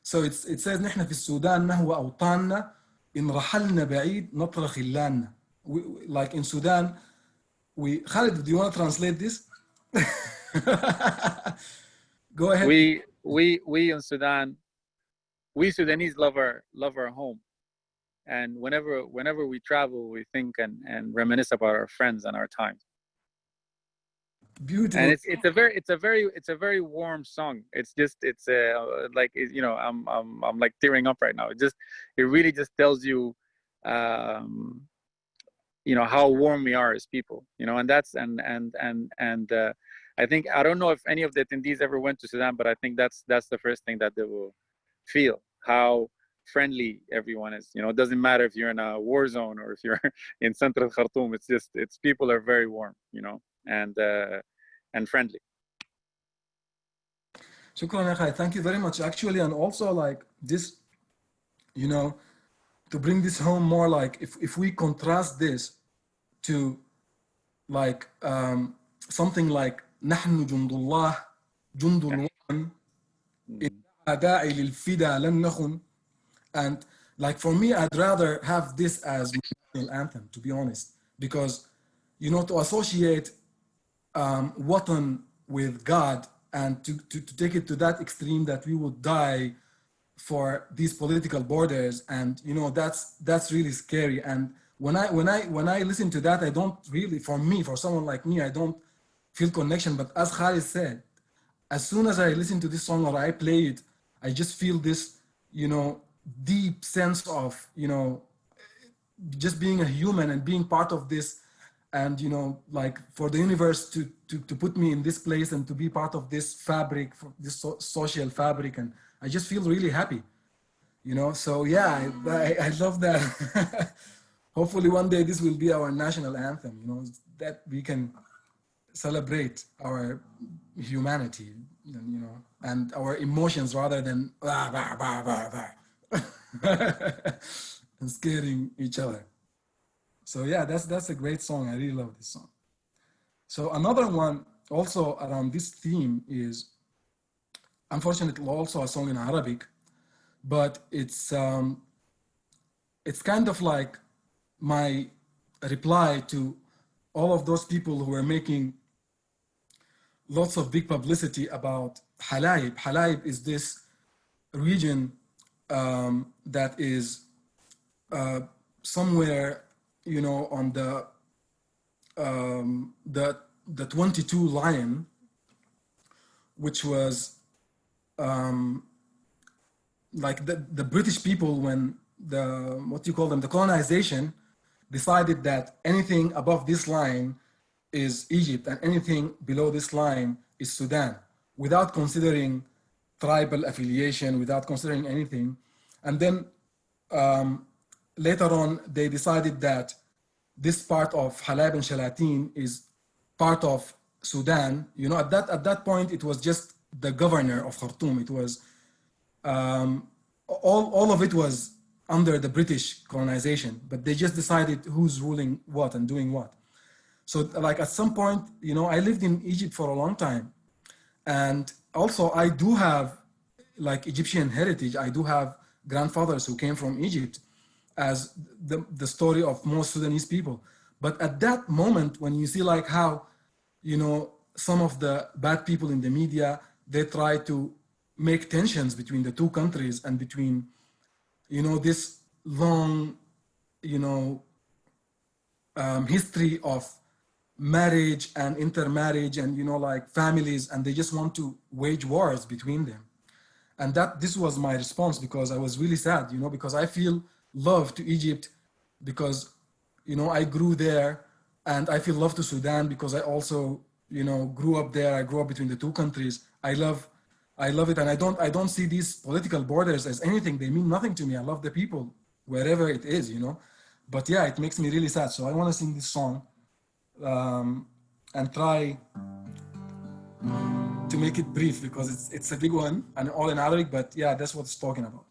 [SPEAKER 6] So it says نحن في السودان نهوى أوطاننا إن رحلنا بعيد نطرة خلالنا. Like in Sudan, Khalid, do you want to translate this? Go ahead.
[SPEAKER 3] We in Sudan, we Sudanese love our home, and whenever we travel, we think and reminisce about our friends and our time.
[SPEAKER 6] Beautiful.
[SPEAKER 3] And it's a very warm song. It's like, you know, I'm like tearing up right now. It really just tells you how warm we are as people, and that's I think, I don't know if any of the attendees ever went to Sudan, but I think that's the first thing that they will feel, how friendly everyone is. It doesn't matter if you're in a war zone or if you're in central Khartoum. It's people are very warm, and friendly.
[SPEAKER 6] Shukran, Akhay. Thank you very much. Actually, and also like this, to bring this home more, like if we contrast this to like something like نحن جند الله جند الوطن داعي للفدا لن نخن. And like for me, I'd rather have this as my national anthem, to be honest, because to associate watan with God and to take it to that extreme that we would die for these political borders, and that's really scary. And when I listen to that, I don't really, for someone like me, I don't feel connection. But as Khalid said, as soon as I listen to this song or I play it, I just feel this deep sense of just being a human and being part of this, and like for the universe to put me in this place and to be part of this fabric, this social fabric, and I just feel really happy, so yeah, I love that. Hopefully one day this will be our national anthem, that we can celebrate our humanity, and our emotions rather than and scaring each other. So yeah, that's a great song. I really love this song. So another one also around this theme is, unfortunately, also a song in Arabic, but it's kind of like my reply to all of those people who are making lots of big publicity about Halaib. Halaib is this region that is somewhere, on the 22 line, which was like the British people, when the colonization decided that anything above this line is Egypt and anything below this line is Sudan, without considering tribal affiliation, without considering anything. And then later on, they decided that this part of Halab and Shalatin is part of Sudan. At that point, it was just the governor of Khartoum. It was all of it was under the British colonization, but they just decided who's ruling what and doing what. So like at some point, I lived in Egypt for a long time, and also I do have like Egyptian heritage. I do have grandfathers who came from Egypt, as the story of most Sudanese people. But at that moment, when you see like how, some of the bad people in the media, they try to make tensions between the two countries and between, this long, history of marriage and intermarriage and, like families, and they just want to wage wars between them. And this was my response, because I was really sad, because I feel love to Egypt because, I grew there, and I feel love to Sudan because I also, grew up there. I grew up between the two countries. I love it. And I don't see these political borders as anything. They mean nothing to me. I love the people wherever it is, but yeah, it makes me really sad. So I want to sing this song and try to make it brief, because it's a big one and all in Arabic, but yeah, that's what it's talking about.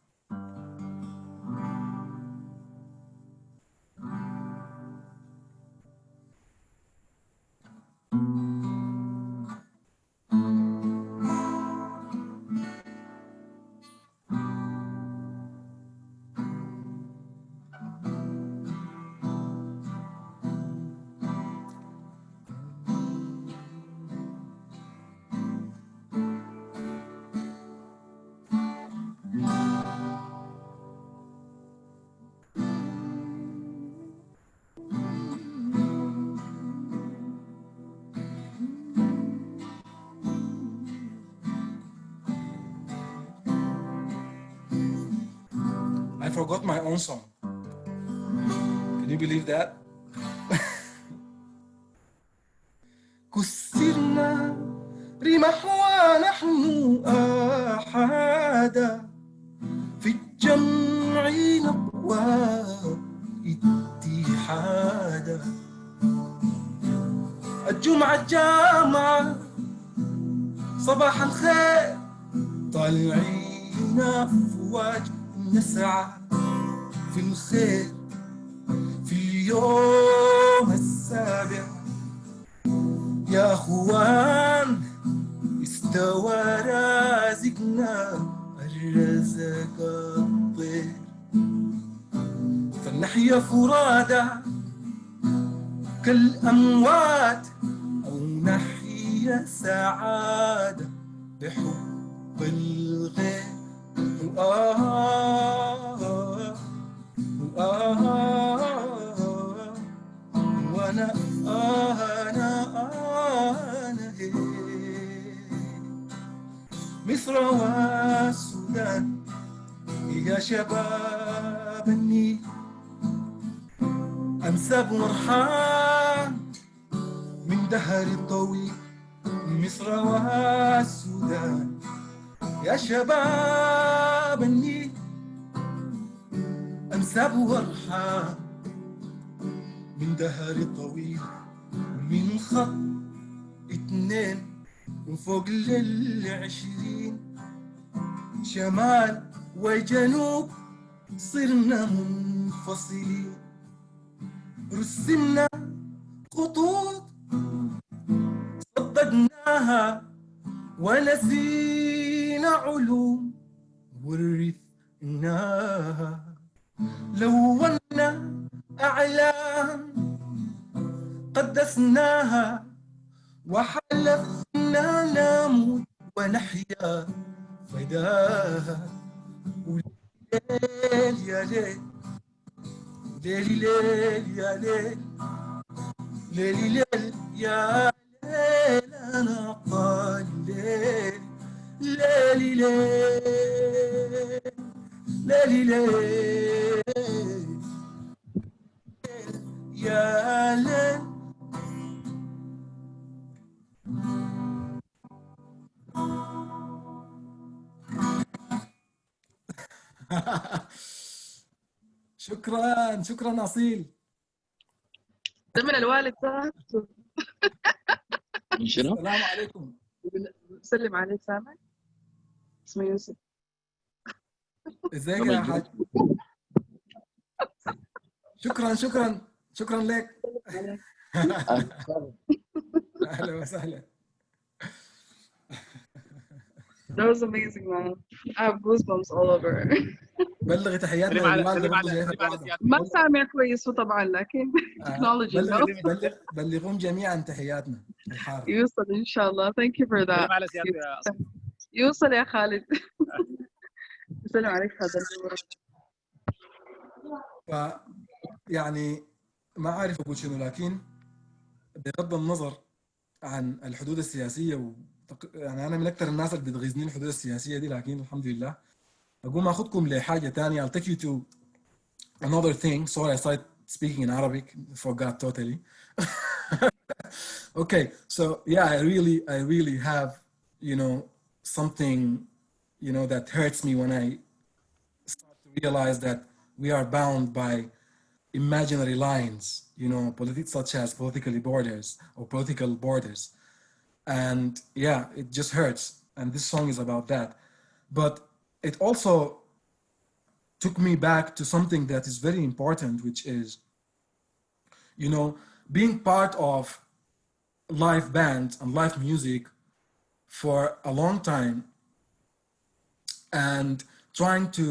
[SPEAKER 6] I forgot my own song. Can you believe that? كسرنا رمح ونحن أحدا في الجمع نقوى اتحادا الجمعة جامعة صباح الخير طالعين أفواج نسعى في الخير في اليوم السابع يا أخوان استوى رازقنا الرزق الطير فلنحيا فرادى كالأموات أو نحيا سعادة بحب الغير وأنا هي مصر والسودان يا شباب النيل أنساب مرحان من دهر طويل مصر والسودان يا شباب النيل أنساب ورحان من دهر طويل من خط 2 وفوق ال20 شمال وجنوب صرنا منفصلين رسمنا خطوط صدقناها ونسينا علوم ورثناها لونا أعلام قدسناها وحلفنا نموت ونحيا فداها وليل يا ليل ليل ليل يا ليل ليل ليل يا ليل أنا طال ليل ليل ليل ليل ليل يا ليل شكرا شكرا أصيل.
[SPEAKER 7] ده من الوالد ذاته.
[SPEAKER 4] شنو؟
[SPEAKER 6] السلام عليكم.
[SPEAKER 7] بسلم عليك سامع؟
[SPEAKER 5] اسمه يوسف.
[SPEAKER 6] ازيك يا حاج؟ شكرا شكرا شكرا لك. اهلا وسهلا.
[SPEAKER 7] That was amazing, man. I have goosebumps all over.
[SPEAKER 6] بلغي تحياتنا للوالدة برضه جايتك واحدة.
[SPEAKER 7] ما سامع كويس طبعا لكن technology.
[SPEAKER 6] بلغهم جميعا تحياتنا الحارة.
[SPEAKER 7] يوصل إن شاء الله. Thank you for that. يوصل يا خالد. بسلم عليك هذا النور.
[SPEAKER 6] يعني ما عارف أقول شنو، لكن بغض النظر عن الحدود السياسية يعني أنا من أكثر الناس اللي بتغيظني الحدود السياسية دي، لكن الحمد لله أقوم أخذكم لحاجة تانية. I'll take you to another thing. Sorry, I started speaking in Arabic. Forgot totally. Okay, so yeah, I really have, you know, something, you know, that hurts me when I start to realize that we are bound by imaginary lines, you know, such as political borders. And yeah, it just hurts. And this song is about that. But it also took me back to something that is very important, which is, you know, being part of live bands and live music for a long time and trying to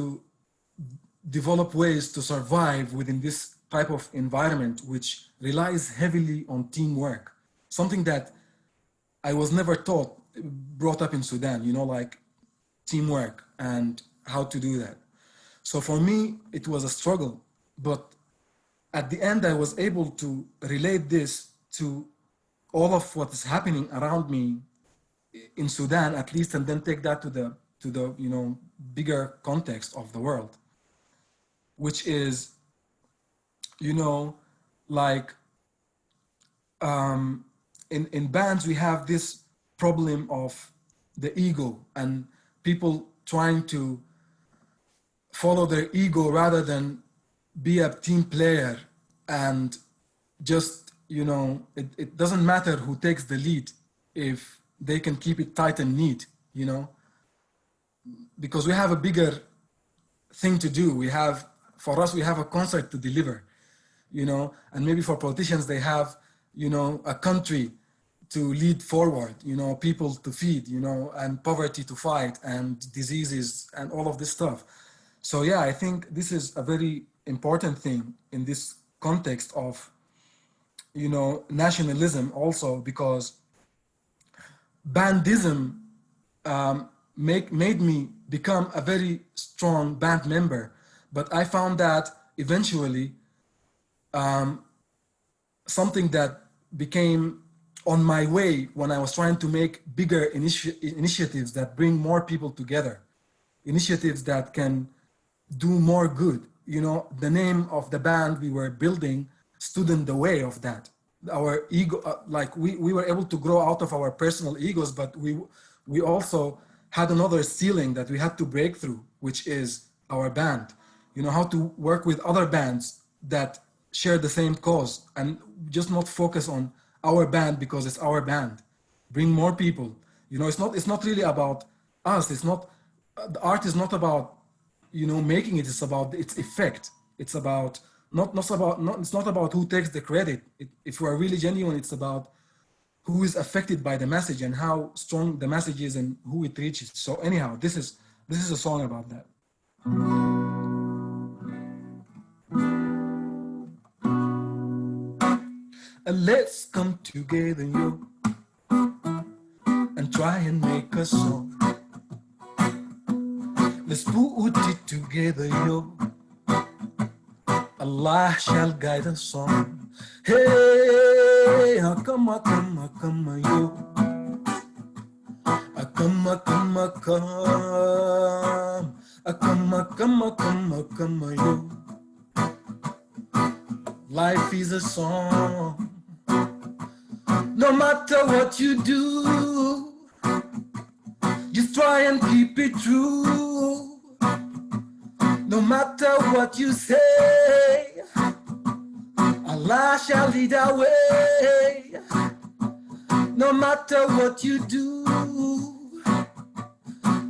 [SPEAKER 6] develop ways to survive within this type of environment, which relies heavily on teamwork, something that I was never brought up in Sudan, you know, like teamwork and how to do that. So for me, it was a struggle, but at the end, I was able to relate this to all of what is happening around me in Sudan, at least, and then take that to the you know, bigger context of the world, which is, you know, like in bands, we have this problem of the ego and people trying to follow their ego rather than be a team player. And just, you know, it doesn't matter who takes the lead if they can keep it tight and neat, you know, because we have a bigger thing to do. For us, we have a concert to deliver, you know, and maybe for politicians, they have, you know, a country to lead forward, you know, people to feed, you know, and poverty to fight and diseases and all of this stuff. So yeah, I think this is a very important thing in this context of, you know, nationalism also, because bandism made me become a very strong band member. But I found that eventually something that became on my way when I was trying to make bigger initiatives that bring more people together, initiatives that can do more good. You know, the name of the band we were building stood in the way of that. Our ego, like we were able to grow out of our personal egos, but we also had another ceiling that we had to break through, which is our band. You know, how to work with other bands that share the same cause and just not focus on our band because it's our band. Bring more people. You know, it's not really about us. It's not, the art is not about, you know, making it. It's about its effect. It's about it's not about who takes the credit. If we're really genuine, it's about who is affected by the message and how strong the message is and who it reaches. So anyhow, this is a song about that. And let's come together, yo, and try and make a song. Let's put it together, yo. Allah shall guide us on. Hey, come, yo. Come, yo. Life is a song. No matter what you do, just try and keep it true. No matter what you say, Allah shall lead our way. No matter what you do,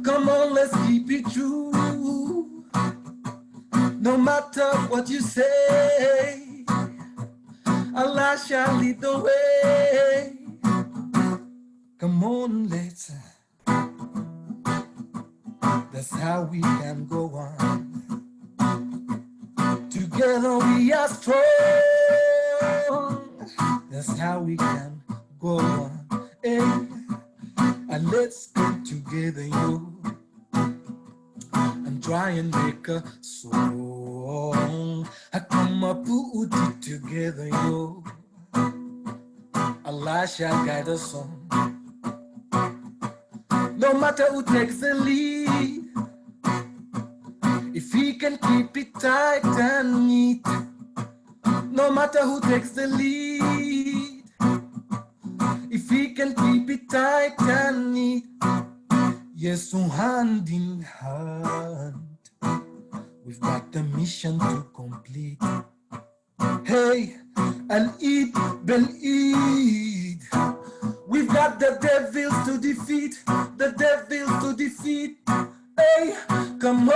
[SPEAKER 6] come on, let's keep it true. No matter what you say, Allah shall lead the way. Come on, let's. That's how we can go on. Together we are strong. That's how we can go on. Hey, and let's come together, yo, and try and make a song. I come up, put it together, yo. Allah shall guide us on. No matter who takes the lead, if he can keep it tight and neat. No matter who takes the lead, if he can keep it tight and neat. Yes, so hand in hand, we've got the mission to complete. Hey, and Eid Ben Eid, we've got the devils to defeat, the devils to defeat. Hey, come on,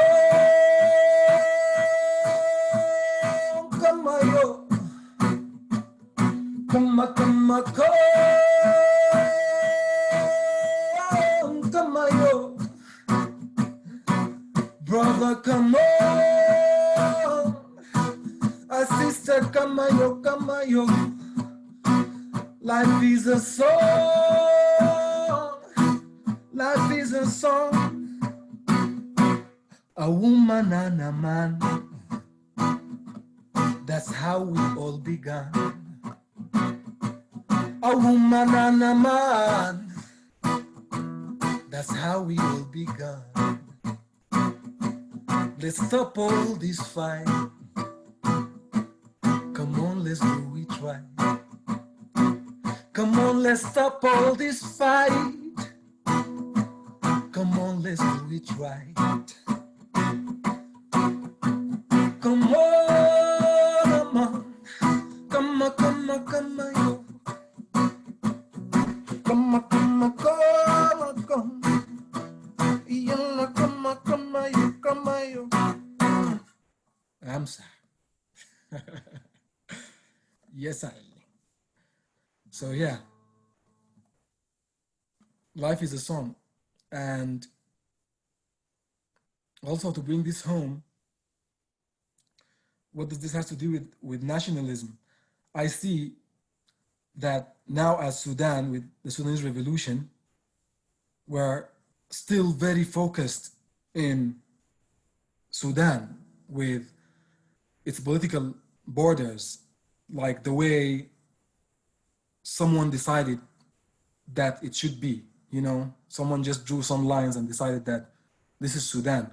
[SPEAKER 6] come on, yo. Come on, come on, come on, yo. Brother, come on. A sister, come on, yo, come on, yo. Life is a song. Life is a song. A woman and a man. That's how we all began. A woman and a man. That's how we all began. Let's stop all this fight. Come on, let's do it right. Come on, let's stop all this fight. Come on, let's do it right. Come on, come on, come on, come on, yo. Come on, come on, come on, come on. Yalla, come on, come on, yo, come on, yo. I'm sorry. Yes, I. So yeah, life is a song, and also to bring this home, what does this have to do with nationalism? I see that now as Sudan, with the Sudanese revolution, we're still very focused in Sudan with its political borders, like the way someone decided that it should be, you know, someone just drew some lines and decided that this is Sudan.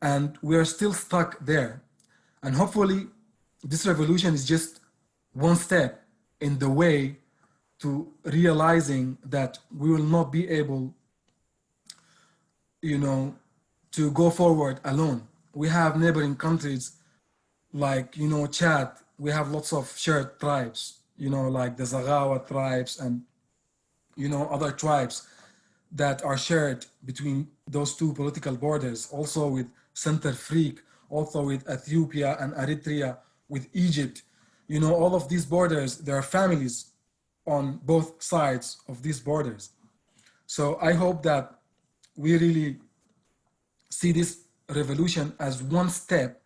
[SPEAKER 6] And we're still stuck there. And hopefully this revolution is just one step in the way to realizing that we will not be able, you know, to go forward alone. We have neighboring countries like, you know, Chad. We have lots of shared tribes, you know, like the Zagawa tribes and, you know, other tribes that are shared between those two political borders. Also with Center Freak, also with Ethiopia and Eritrea, with Egypt. You know, all of these borders, there are families on both sides of these borders. So I hope that we really see this revolution as one step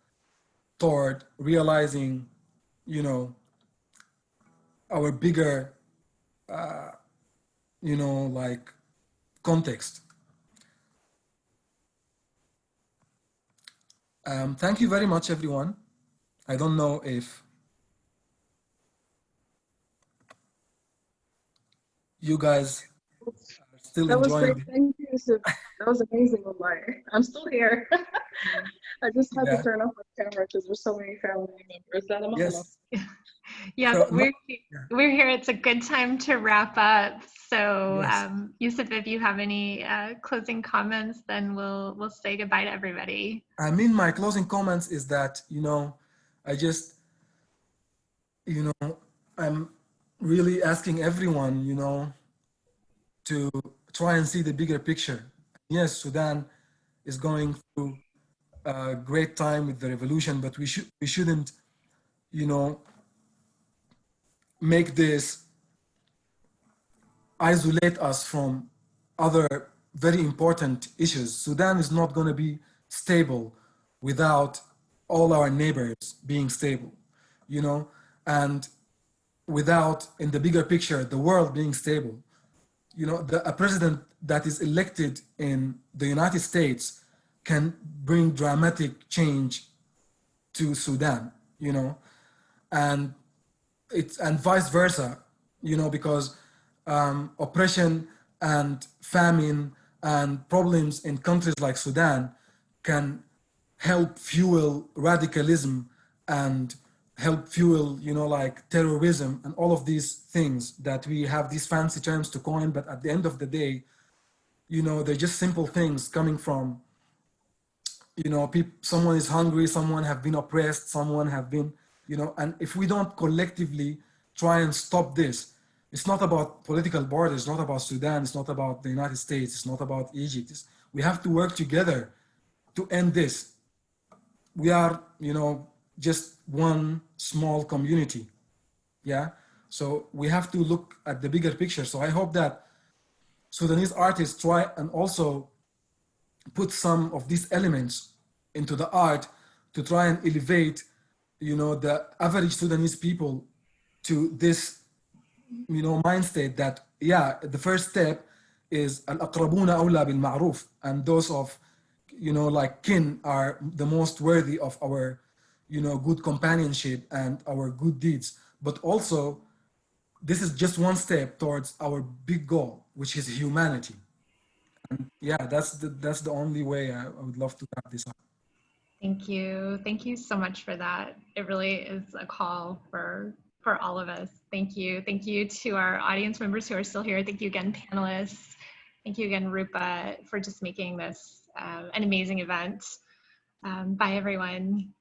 [SPEAKER 6] toward realizing, you know, our bigger, you know, like context. Thank you very much, everyone. I don't know if you guys are still
[SPEAKER 7] That was
[SPEAKER 6] enjoying
[SPEAKER 7] great. Thank you, Usif. That was amazing. I'm still here. I just had to turn off my camera because there's so many family members.
[SPEAKER 6] Yes.
[SPEAKER 1] Yeah,
[SPEAKER 6] So,
[SPEAKER 1] we're here. It's a good time to wrap up. So,
[SPEAKER 6] yes.
[SPEAKER 1] Usif, if you have any closing comments, then we'll say goodbye to everybody.
[SPEAKER 6] I mean, my closing comments is that, you know, I just, you know, I'm really asking everyone, you know, to try and see the bigger picture. Yes, Sudan is going through a great time with the revolution, but we shouldn't, you know, make this isolate us from other very important issues. Sudan is not going to be stable without all our neighbors being stable, you know, and without, in the bigger picture, the world being stable. You know, a president that is elected in the United States can bring dramatic change to Sudan, you know, and vice versa, you know, because oppression and famine and problems in countries like Sudan can help fuel radicalism and help fuel, you know, like terrorism and all of these things that we have these fancy terms to coin, but at the end of the day, you know, they're just simple things coming from, you know, someone is hungry, someone have been oppressed, someone have been, you know, and if we don't collectively try and stop this, it's not about political borders, it's not about Sudan, it's not about the United States, it's not about Egypt. We have to work together to end this. We are, you know, just one small community, yeah? So we have to look at the bigger picture. So I hope that Sudanese artists try and also put some of these elements into the art to try and elevate, you know, the average Sudanese people to this, you know, mind state that, yeah, the first step is al-aqrabuna awla bil ma'ruf, and those of, you know, like kin are the most worthy of our, you know, good companionship and our good deeds. But also, this is just one step towards our big goal, which is humanity. And yeah, that's the only way I would love to wrap this up.
[SPEAKER 1] Thank you. Thank you so much for that. It really is a call for for all of us. Thank you. Thank you to our audience members who are still here. Thank you again, panelists. Thank you again, Rupa, for just making this an amazing event. Bye, everyone.